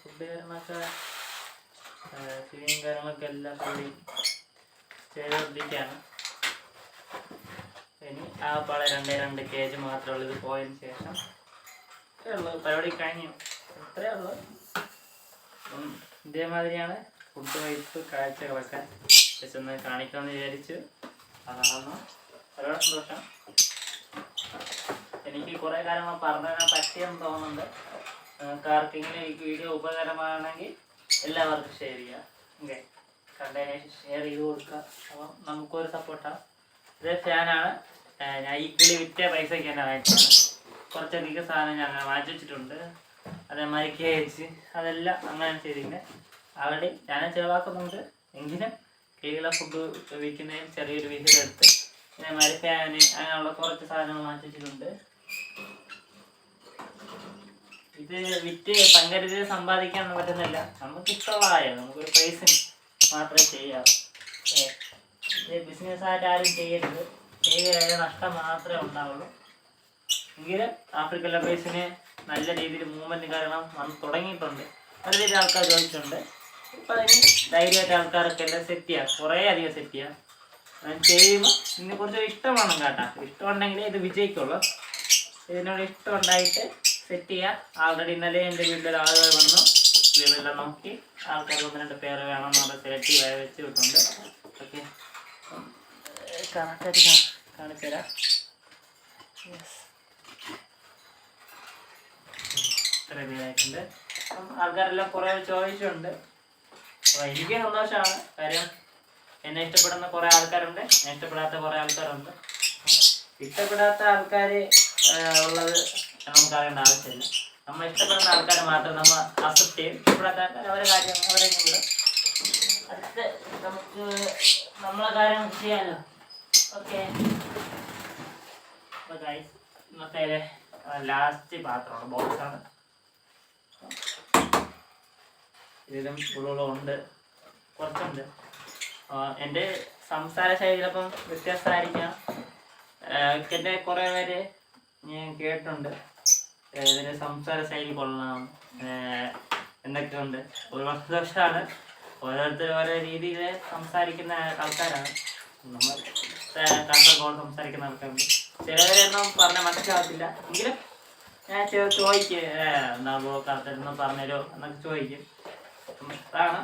ഫുഡ് കാര്യങ്ങളൊക്കെ ക്ലീനിങ് കാര്യങ്ങളൊക്കെ എല്ലാം കൂടി ചെയ്തുകൊണ്ടിരിക്കുകയാണ്. ഇനി ആ പാടെ 2 കേജ് മാത്രമേ ഉള്ളൂ. ഇത് പോയതിന് ശേഷം ഉള്ളൂ പരിപാടി കഴിഞ്ഞു. ഇത്രയേ ഉള്ളൂ. ഇതേമാതിരിയാണ് ഫുഡ് വൈപ്പ് കാഴ്ചകളൊക്കെ. ജസ്റ്റ് ഒന്ന് കാണിക്കാമെന്ന് വിചാരിച്ചു. അതാണെന്ന് ഒരുപാട് സന്തോഷം. എനിക്ക് കുറേ കാര്യങ്ങൾ പറഞ്ഞു തരാൻ പറ്റിയെന്ന് തോന്നുന്നുണ്ട്. ആർക്കെങ്കിലും ഈ വീഡിയോ ഉപകാരമാണെങ്കിൽ എല്ലാവർക്കും ഷെയർ ചെയ്യുക. ഓക്കെ, കണ്ടതിന് ശേഷം ഷെയർ ചെയ്ത് കൊടുക്കുക. അപ്പം നമുക്കൊരു സപ്പോർട്ടാണ്. ഇത് ഫാനാണ്. ഞാൻ ഈ കിളി വിറ്റ പൈസയ്ക്ക് തന്നെ വാങ്ങിച്ചാണ്. കുറച്ചധികം സാധനം ഞാൻ വാങ്ങിച്ചു വെച്ചിട്ടുണ്ട്. അതേമാതിരി കേച്ച് അതെല്ലാം അങ്ങനെ ചെയ്തിങ്ങനെ അവിടെ ഞാൻ ചിലവാക്കുന്നുണ്ട്. എങ്കിലും കിളികളെ ഫുഡ് വിൽക്കുന്നതിന് ചെറിയൊരു വിഹിതം എടുത്ത് അതേമാതിരി ഫാന് അങ്ങനെയുള്ള കുറച്ച് സാധനങ്ങൾ വാങ്ങിച്ചു വെച്ചിട്ടുണ്ട്. ഇത് വിറ്റ് പങ്കരുത് സമ്പാദിക്കാൻ പറ്റുന്നില്ല. നമുക്ക് ഇഷ്ടമുള്ള കാര്യം നമുക്കൊരു പൈസ മാത്രമേ ചെയ്യാവൂ. ഇത് ബിസിനസ്സായിട്ട് ആരും ചെയ്യരുത്. ചെയ്ത് നഷ്ടം മാത്രമേ ഉണ്ടാവുള്ളൂ. എങ്കിലും ആഫ്രിക്കൻ ലവേഴ്സിന് നല്ല രീതിയിൽ മൂവ്മെൻറ്റ് കാരണം വന്ന് തുടങ്ങിയിട്ടുണ്ട്. നല്ല രീതിയിൽ ആൾക്കാർ ചോദിച്ചിട്ടുണ്ട്. ഇപ്പം അതിന് ധൈര്യമായിട്ട് ആൾക്കാരൊക്കെ എല്ലാം സെറ്റ് ചെയ്യാം, കുറേ അധികം സെറ്റ് ചെയ്യാം. ചെയ്യുമ്പോൾ ഇതിനെ കുറിച്ച് ഇഷ്ടം വേണം കേട്ടോ. ഇഷ്ടമുണ്ടെങ്കിലേ ഇത് വിജയിക്കുള്ളൂ. ഇതിനോട് ഇഷ്ടം ഉണ്ടായിട്ട് സെറ്റ് ചെയ്യാം. ആൾറെഡി ഇന്നലെ എൻ്റെ വീട്ടിൽ ആളുകൾ വന്നു, ഇതെല്ലാം നോക്കി ആൾക്കാർ 1-2 പേര് വേണമെന്നുള്ള സെലക്റ്റീവായി വെച്ച് വിട്ടുണ്ട്. ഓക്കെ, കാണിച്ചു തരാം. ഇത്ര പേരായിട്ടുണ്ട്. അപ്പം ആൾക്കാരെല്ലാം കുറേ ചോദിച്ചിട്ടുണ്ട്. അപ്പോൾ എനിക്ക് സന്തോഷമാണ്. കാര്യം എന്നെ ഇഷ്ടപ്പെടുന്ന കുറേ ആൾക്കാരുണ്ട്, എന്നെ ഇഷ്ടപ്പെടാത്ത കുറേ ആൾക്കാരുണ്ട്. ഇഷ്ടപ്പെടാത്ത ആൾക്കാർ ഉള്ളത് നമുക്ക് അറിയേണ്ട ആവശ്യമില്ല. നമ്മൾ ഇഷ്ടപ്പെടുന്ന ആൾക്കാരെ മാത്രം നമ്മൾ അക്സെപ്റ്റ് ചെയ്യും. ഇഷ്ടപ്പെടാത്ത ആൾക്കാർ അവരെ കാര്യം അവരെ വിടും. അടുത്ത് നമുക്ക് നമ്മളെ കാര്യം ചെയ്യാമല്ലോ. ഓക്കെ, അപ്പോൾ ഗൈസ് ഇന്നത്തെ ലാസ്റ്റ് പാത്രമാണ്, ബോക്സാണ്. ഇതിലും ഉണ്ട്, കുറച്ചുണ്ട്. എൻ്റെ സംസാര ശൈലി ചിലപ്പം വ്യത്യാസമായിരിക്കാം. എൻ്റെ കുറേ പേര് ഞാൻ കേട്ടിട്ടുണ്ട് ഇതിന് സംസാര ശൈലി കൊള്ളണം എന്നൊക്കെയുണ്ട്. ഒരു സന്തോഷമാണ്. ഓരോരുത്തർ ഓരോ രീതിയിൽ സംസാരിക്കുന്ന ആൾക്കാരാണ്. നമ്മൾ കാസർഗോഡ് സംസാരിക്കുന്ന ആൾക്കാരുണ്ട്. ചിലവരെയൊന്നും പറഞ്ഞാൽ മനസ്സിലാകത്തില്ല. എങ്കിലും ഞാൻ ചോദിക്കും, എന്താ കറക്റ്റായിട്ടൊന്നും പറഞ്ഞുതരോ എന്നൊക്കെ ചോദിക്കും. അതാണ്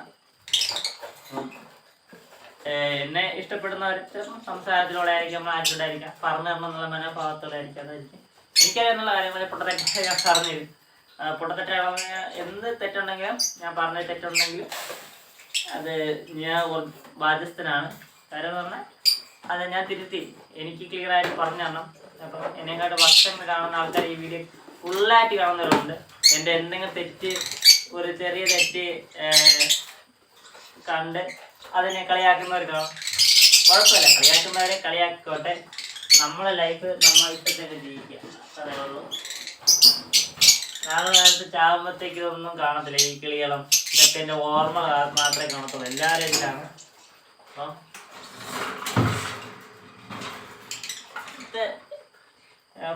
എന്നെ ഇഷ്ടപ്പെടുന്നവർ ചിലപ്പോൾ സംസാരത്തിലൂടെ ആയിരിക്കും, നമ്മൾ ആറ്റിലൂടെയായിരിക്കാം, പറഞ്ഞു തരണം എന്നുള്ള മനോഭാവത്തോടെ ആയിരിക്കും. അതായിരിക്കും എനിക്കറിയാന്നുള്ള കാര്യങ്ങൾ പൊട്ടത്തെറ്റ് ഞാൻ പറഞ്ഞു തരും. പൊട്ടത്തെറ്റാണെന്ന് എന്ത് തെറ്റുണ്ടെങ്കിലും ഞാൻ പറഞ്ഞ തെറ്റുണ്ടെങ്കിലും അത് ഞാൻ ബാധ്യസ്ഥനാണ്. കാര്യം എന്ന് പറഞ്ഞാൽ അത് ഞാൻ തിരുത്തി എനിക്ക് ക്ലിയറായിട്ട് പറഞ്ഞു തരണം. അപ്പം എന്നെക്കാട്ട് വർഷങ്ങൾ കാണുന്ന ആൾക്കാർ ഈ വീഡിയോ ഫുള്ളായിട്ട് കാണുന്നവരുണ്ട്. എൻ്റെ എന്തെങ്കിലും തെറ്റ്, ഒരു ചെറിയ തെറ്റ് കണ്ട് അതിനെ കളിയാക്കുന്നവർ കാണും. കുഴപ്പമില്ല, കളിയാക്കുന്നവരെ കളിയാക്കിക്കോട്ടെ. നമ്മളെ ലൈഫ് നമ്മൾ ഇഷ്ടത്തിന് ജീവിക്കുക, അതേ ഉള്ളൂ. നാളെ നേരത്ത് ചാകുമ്പോഴത്തേക്ക് ഇതൊന്നും കാണത്തില്ല. ഈ കിളികളും ഇതൊക്കെ എൻ്റെ ഓർമ്മ മാത്രമേ കാണത്തുള്ളൂ. എല്ലാവരും ഇതിലാണ്. അപ്പം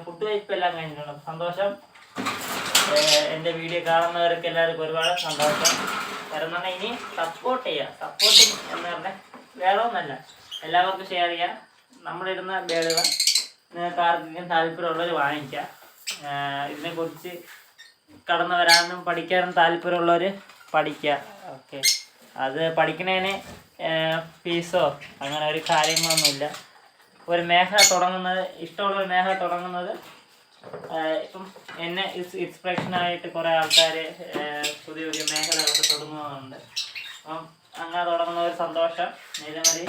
ഫുഡ് കഴിപ്പെല്ലാം കഴിഞ്ഞിട്ടുണ്ട്. സന്തോഷം. എൻ്റെ വീഡിയോ കാണുന്നവർക്ക് എല്ലാവർക്കും ഒരുപാട് സന്തോഷം. കാരണം പറഞ്ഞാൽ ഇനി സപ്പോർട്ട് ചെയ്യുക. സപ്പോർട്ടിങ് എന്ന് പറഞ്ഞാൽ വേറെ ഒന്നല്ല, എല്ലാവർക്കും ഷെയർ ചെയ്യുക. നമ്മളിടുന്ന ബേഡുകൾ നിങ്ങൾക്ക് ആർക്കെങ്കിലും താല്പര്യമുള്ളവർ വാങ്ങിക്കുക. ഇതിനെക്കുറിച്ച് കടന്നു വരാനും പഠിക്കാനും താല്പര്യമുള്ളവർ പഠിക്കുക. ഓക്കെ, അത് പഠിക്കുന്നതിന് ഫീസോ അങ്ങനെ ഒരു കാര്യങ്ങളൊന്നുമില്ല. ഒരു മേഖല തുടങ്ങുന്നത്, ഇഷ്ടമുള്ളൊരു മേഖല തുടങ്ങുന്നത്, ഇപ്പം എന്നെ ഇൻസ്പിറേഷനായിട്ട് കുറേ ആൾക്കാർ പുതിയ പുതിയ മേഖലകളൊക്കെ തുടങ്ങുന്നുണ്ട്. അപ്പം അങ്ങനെ തുടങ്ങുന്ന ഒരു സന്തോഷം. ഇതേമാതിരി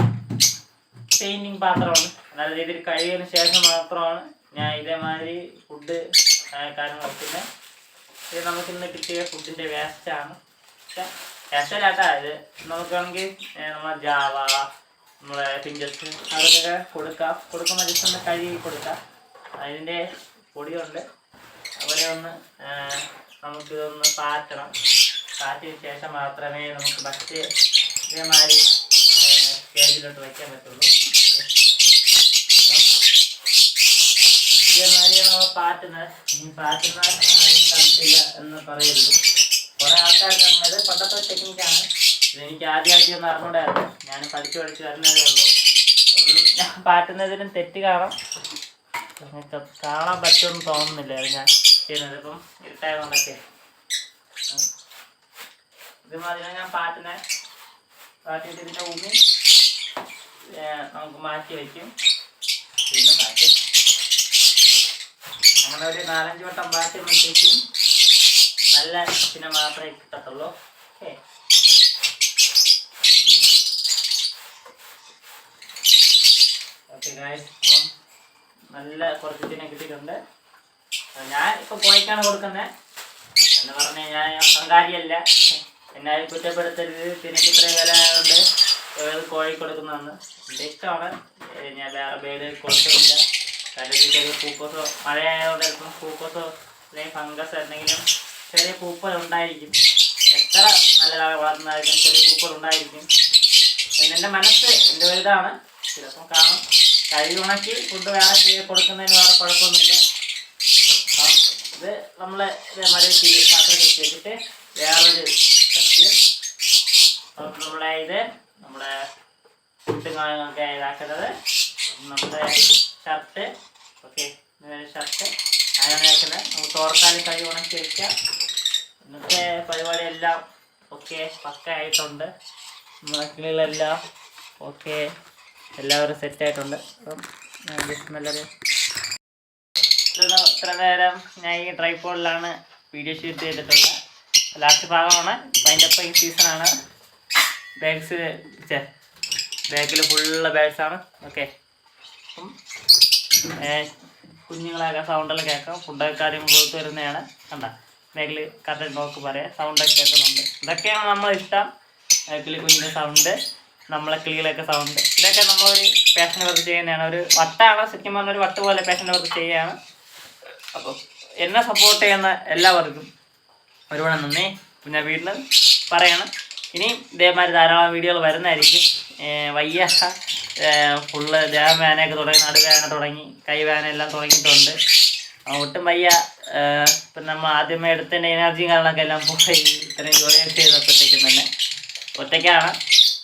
പെയിൻറ്റിങ് പാത്രമാണ്. നല്ല രീതിയിൽ കഴിയുന്നതിന് ശേഷം മാത്രമാണ് ഞാൻ ഇതേമാതിരി ഫുഡ് കാര്യങ്ങൾ വയ്ക്കുന്നത്. ഇത് നമുക്കിന്ന് കിട്ടിയ ഫുഡിൻ്റെ വേസ്റ്റാണ്. പക്ഷേ വേസ്റ്റല്ലാട്ടാ, ഇത് നമുക്ക് വേണമെങ്കിൽ നമ്മൾ ജാവ, നമ്മളെ ഫിഞ്ചസ് അതൊക്കെ കൊടുക്കുമ്പോൾ ജസ്റ്റ് ഒന്ന് കഴുകി കൊടുക്കാം. അതിൻ്റെ പൊടിയുണ്ട്, അവരെ ഒന്ന് നമുക്കിതൊന്ന് പാറ്റണം. പാറ്റിന് ശേഷം മാത്രമേ നമുക്ക് മറ്റ് ഇതേമാതിരി സ്റ്റേജിലോട്ട് വയ്ക്കാൻ പറ്റുള്ളൂ. ഇതേമാതിരി നമ്മൾ പാറ്റുന്നത് ആരും കണ്ടിട്ടില്ല എന്ന് പറയരുത്. കുറേ ആൾക്കാർക്ക് അത് പണ്ടത്തെ ടെക്നിക്കാണ്. ഇതെനിക്ക് ആദ്യമായിട്ടൊന്നും അറിഞ്ഞൂടായിരുന്നു. ഞാൻ പഠിച്ചു വരുന്നതേ ഉള്ളൂ. ഞാൻ പാറ്റുന്നതിനും തെറ്റ് കാണാം, നിങ്ങൾക്ക് കാണാൻ പറ്റുമെന്ന് തോന്നുന്നില്ല. അത് ഞാൻ ചെയ്യുന്നത് ഇപ്പം ഇരുട്ടായതുകൊണ്ടൊക്കെ. ഇതുമാതിരി ഞാൻ പാറ്റിട്ട് ഇതിൻ്റെ ഉമ്മി നമുക്ക് മാറ്റി വയ്ക്കും. വീണ്ടും മാറ്റും. അങ്ങനെ ഒരു 4-5 വട്ടം മാറ്റുമ്പോഴത്തേക്കും നല്ല പിന്നെ മാത്രമേ കിട്ടത്തുള്ളൂ. ഓക്കെ, ഓക്കെ ഗായ്സ്, നല്ല കുറച്ച് ഇതിനെ കിട്ടിയിട്ടുണ്ട്. ഞാൻ ഇപ്പം കോഴിക്കാണ് കൊടുക്കുന്നത് എന്ന് പറഞ്ഞ് ഞാൻ അഹങ്കാരിയല്ല, എന്നെ കുറ്റപ്പെടുത്തരുത്. ഇതിനൊക്കെ ഇത്രയും വില കൊണ്ട് കോഴി കൊടുക്കുന്നതെന്ന് എൻ്റെ ഇഷ്ടമാണ്. ഞാൻ വേറെ ബേഡ് കൊടുക്കുന്നില്ല. കാരണം ചെറിയ പൂക്കോസോ മഴയായതുകൊണ്ട് ചിലപ്പം പൂക്കോസോ അല്ലെങ്കിൽ ഫംഗസ് എന്തെങ്കിലും ചെറിയ പൂക്കൾ ഉണ്ടായിരിക്കും. എത്ര നല്ലതാണ് വളർന്നതായിരിക്കും ചെറിയ പൂക്കൾ ഉണ്ടായിരിക്കും എന്നെൻ്റെ മനസ്സ് എൻ്റെ വലുതാണ്. ചിലപ്പം കാണും. കഴുകി ഉണക്കി ഫുഡ് വേറെ കൊടുക്കുന്നതിന് വേറെ കുഴപ്പമൊന്നുമില്ല. അപ്പം ഇത് നമ്മൾ ഇതേമാതിരി പാത്രം കെട്ടി വെച്ചിട്ട് വേറൊരു സത്യം നമ്മുടെ ഫുഡ് ഇതാക്കുന്നത് നമ്മുടെ ഷർട്ട്. ഓക്കെ, ഷർട്ട് അങ്ങനെ വെക്കുന്നത് നമുക്ക് തോർത്താലും കഴുകി ഉണക്കി വയ്ക്കാം. ഇന്നത്തെ പരിപാടിയെല്ലാം ഓക്കെ പക്ക ആയിട്ടുണ്ട്. നമ്മളെ കിളികളെല്ലാം ഓക്കെ, എല്ലാവരും സെറ്റായിട്ടുണ്ട്. അപ്പം ജസ്റ്റ് നല്ലൊരു ഇത്ര നേരം ഞാൻ ഈ ട്രൈപോഡിലാണ് വീഡിയോ ഷൂട്ട് ചെയ്തിട്ടുള്ളത്. ലാസ്റ്റ് ഭാഗമാണ്. അതിൻ്റെ ഒപ്പം ഈ സീസണാണ്. ബാക്കിൽ ഫുള്ള് ബാഗ്സാണ്. ഓക്കെ, അപ്പം കുഞ്ഞുങ്ങളൊക്കെ സൗണ്ടെല്ലാം കേൾക്കാം. ഫുഡൊക്കെ കാര്യം കൊടുത്തു വരുന്നതാണ്. കണ്ട ബാക്കിൽ കറക്റ്റ് നോക്ക് പറയാം, സൗണ്ടൊക്കെ കേൾക്കുന്നുണ്ട്. ഇതൊക്കെയാണ് നമ്മളിഷ്ടം. ബാക്കിൽ കുഞ്ഞിൻ്റെ സൗണ്ട്, നമ്മളെ കിളികളൊക്കെ സൗണ്ട്, ഇതൊക്കെ നമ്മളൊരു പാഷന് വെറുതെ ചെയ്യുന്നതാണ്. ഒരു വട്ടാണ്, ശരിക്കും പറഞ്ഞൊരു വട്ട് പോലെ പാഷന് വെറുതെ ചെയ്യുകയാണ്. അപ്പോൾ എന്നെ സപ്പോർട്ട് ചെയ്യുന്ന എല്ലാവർക്കും ഒരുപാട് നന്ദി. പിന്നെ വീണ്ടും പറയണം, ഇനിയും ഇതേമാതിരി ധാരാളം വീഡിയോകൾ വരുന്നതായിരിക്കും. വയ്യ ഫുള്ള് ദേഹം വേനയൊക്കെ തുടങ്ങി, നടുവേന തുടങ്ങി, കൈവേന എല്ലാം തുടങ്ങിയിട്ടുണ്ട്. ഒട്ടും വയ്യ. ഇപ്പം നമ്മൾ ആദ്യമേ എടുത്തതിൻ്റെ എനർജിയും കാരണമൊക്കെ എല്ലാം പോയി. ഇത്രയും ജോലിയൊക്കെ ചെയ്തപ്പോഴത്തേക്കും തന്നെ ഒറ്റയ്ക്കാണ്.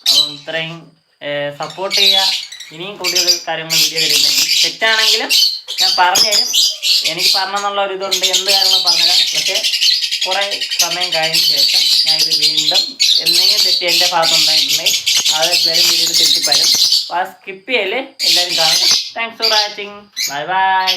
അപ്പം ഇത്രയും സപ്പോർട്ട് ചെയ്യുക. ഇനിയും കൂടുതൽ കാര്യങ്ങൾ വീഡിയോ തരുന്നെങ്കിൽ തെറ്റാണെങ്കിലും ഞാൻ പറഞ്ഞു തരും. എനിക്ക് പറഞ്ഞെന്നുള്ള ഒരു ഇതുണ്ട്, എന്ത് കാര്യങ്ങളും പറഞ്ഞുതരാം. പക്ഷേ കുറേ സമയം കഴിഞ്ഞ ശേഷം ഞാനിത് വീണ്ടും എന്തെങ്കിലും തെറ്റി എൻ്റെ ഭാഗത്തുണ്ടായിട്ടുണ്ടെങ്കിൽ അത് വരും വീഡിയോയിൽ തിരുത്തിപ്പരും. അപ്പോൾ ആ സ്കിപ്പ് ചെയ്യല് എല്ലാവരും കാണുക. Thanks for watching. Bye bye.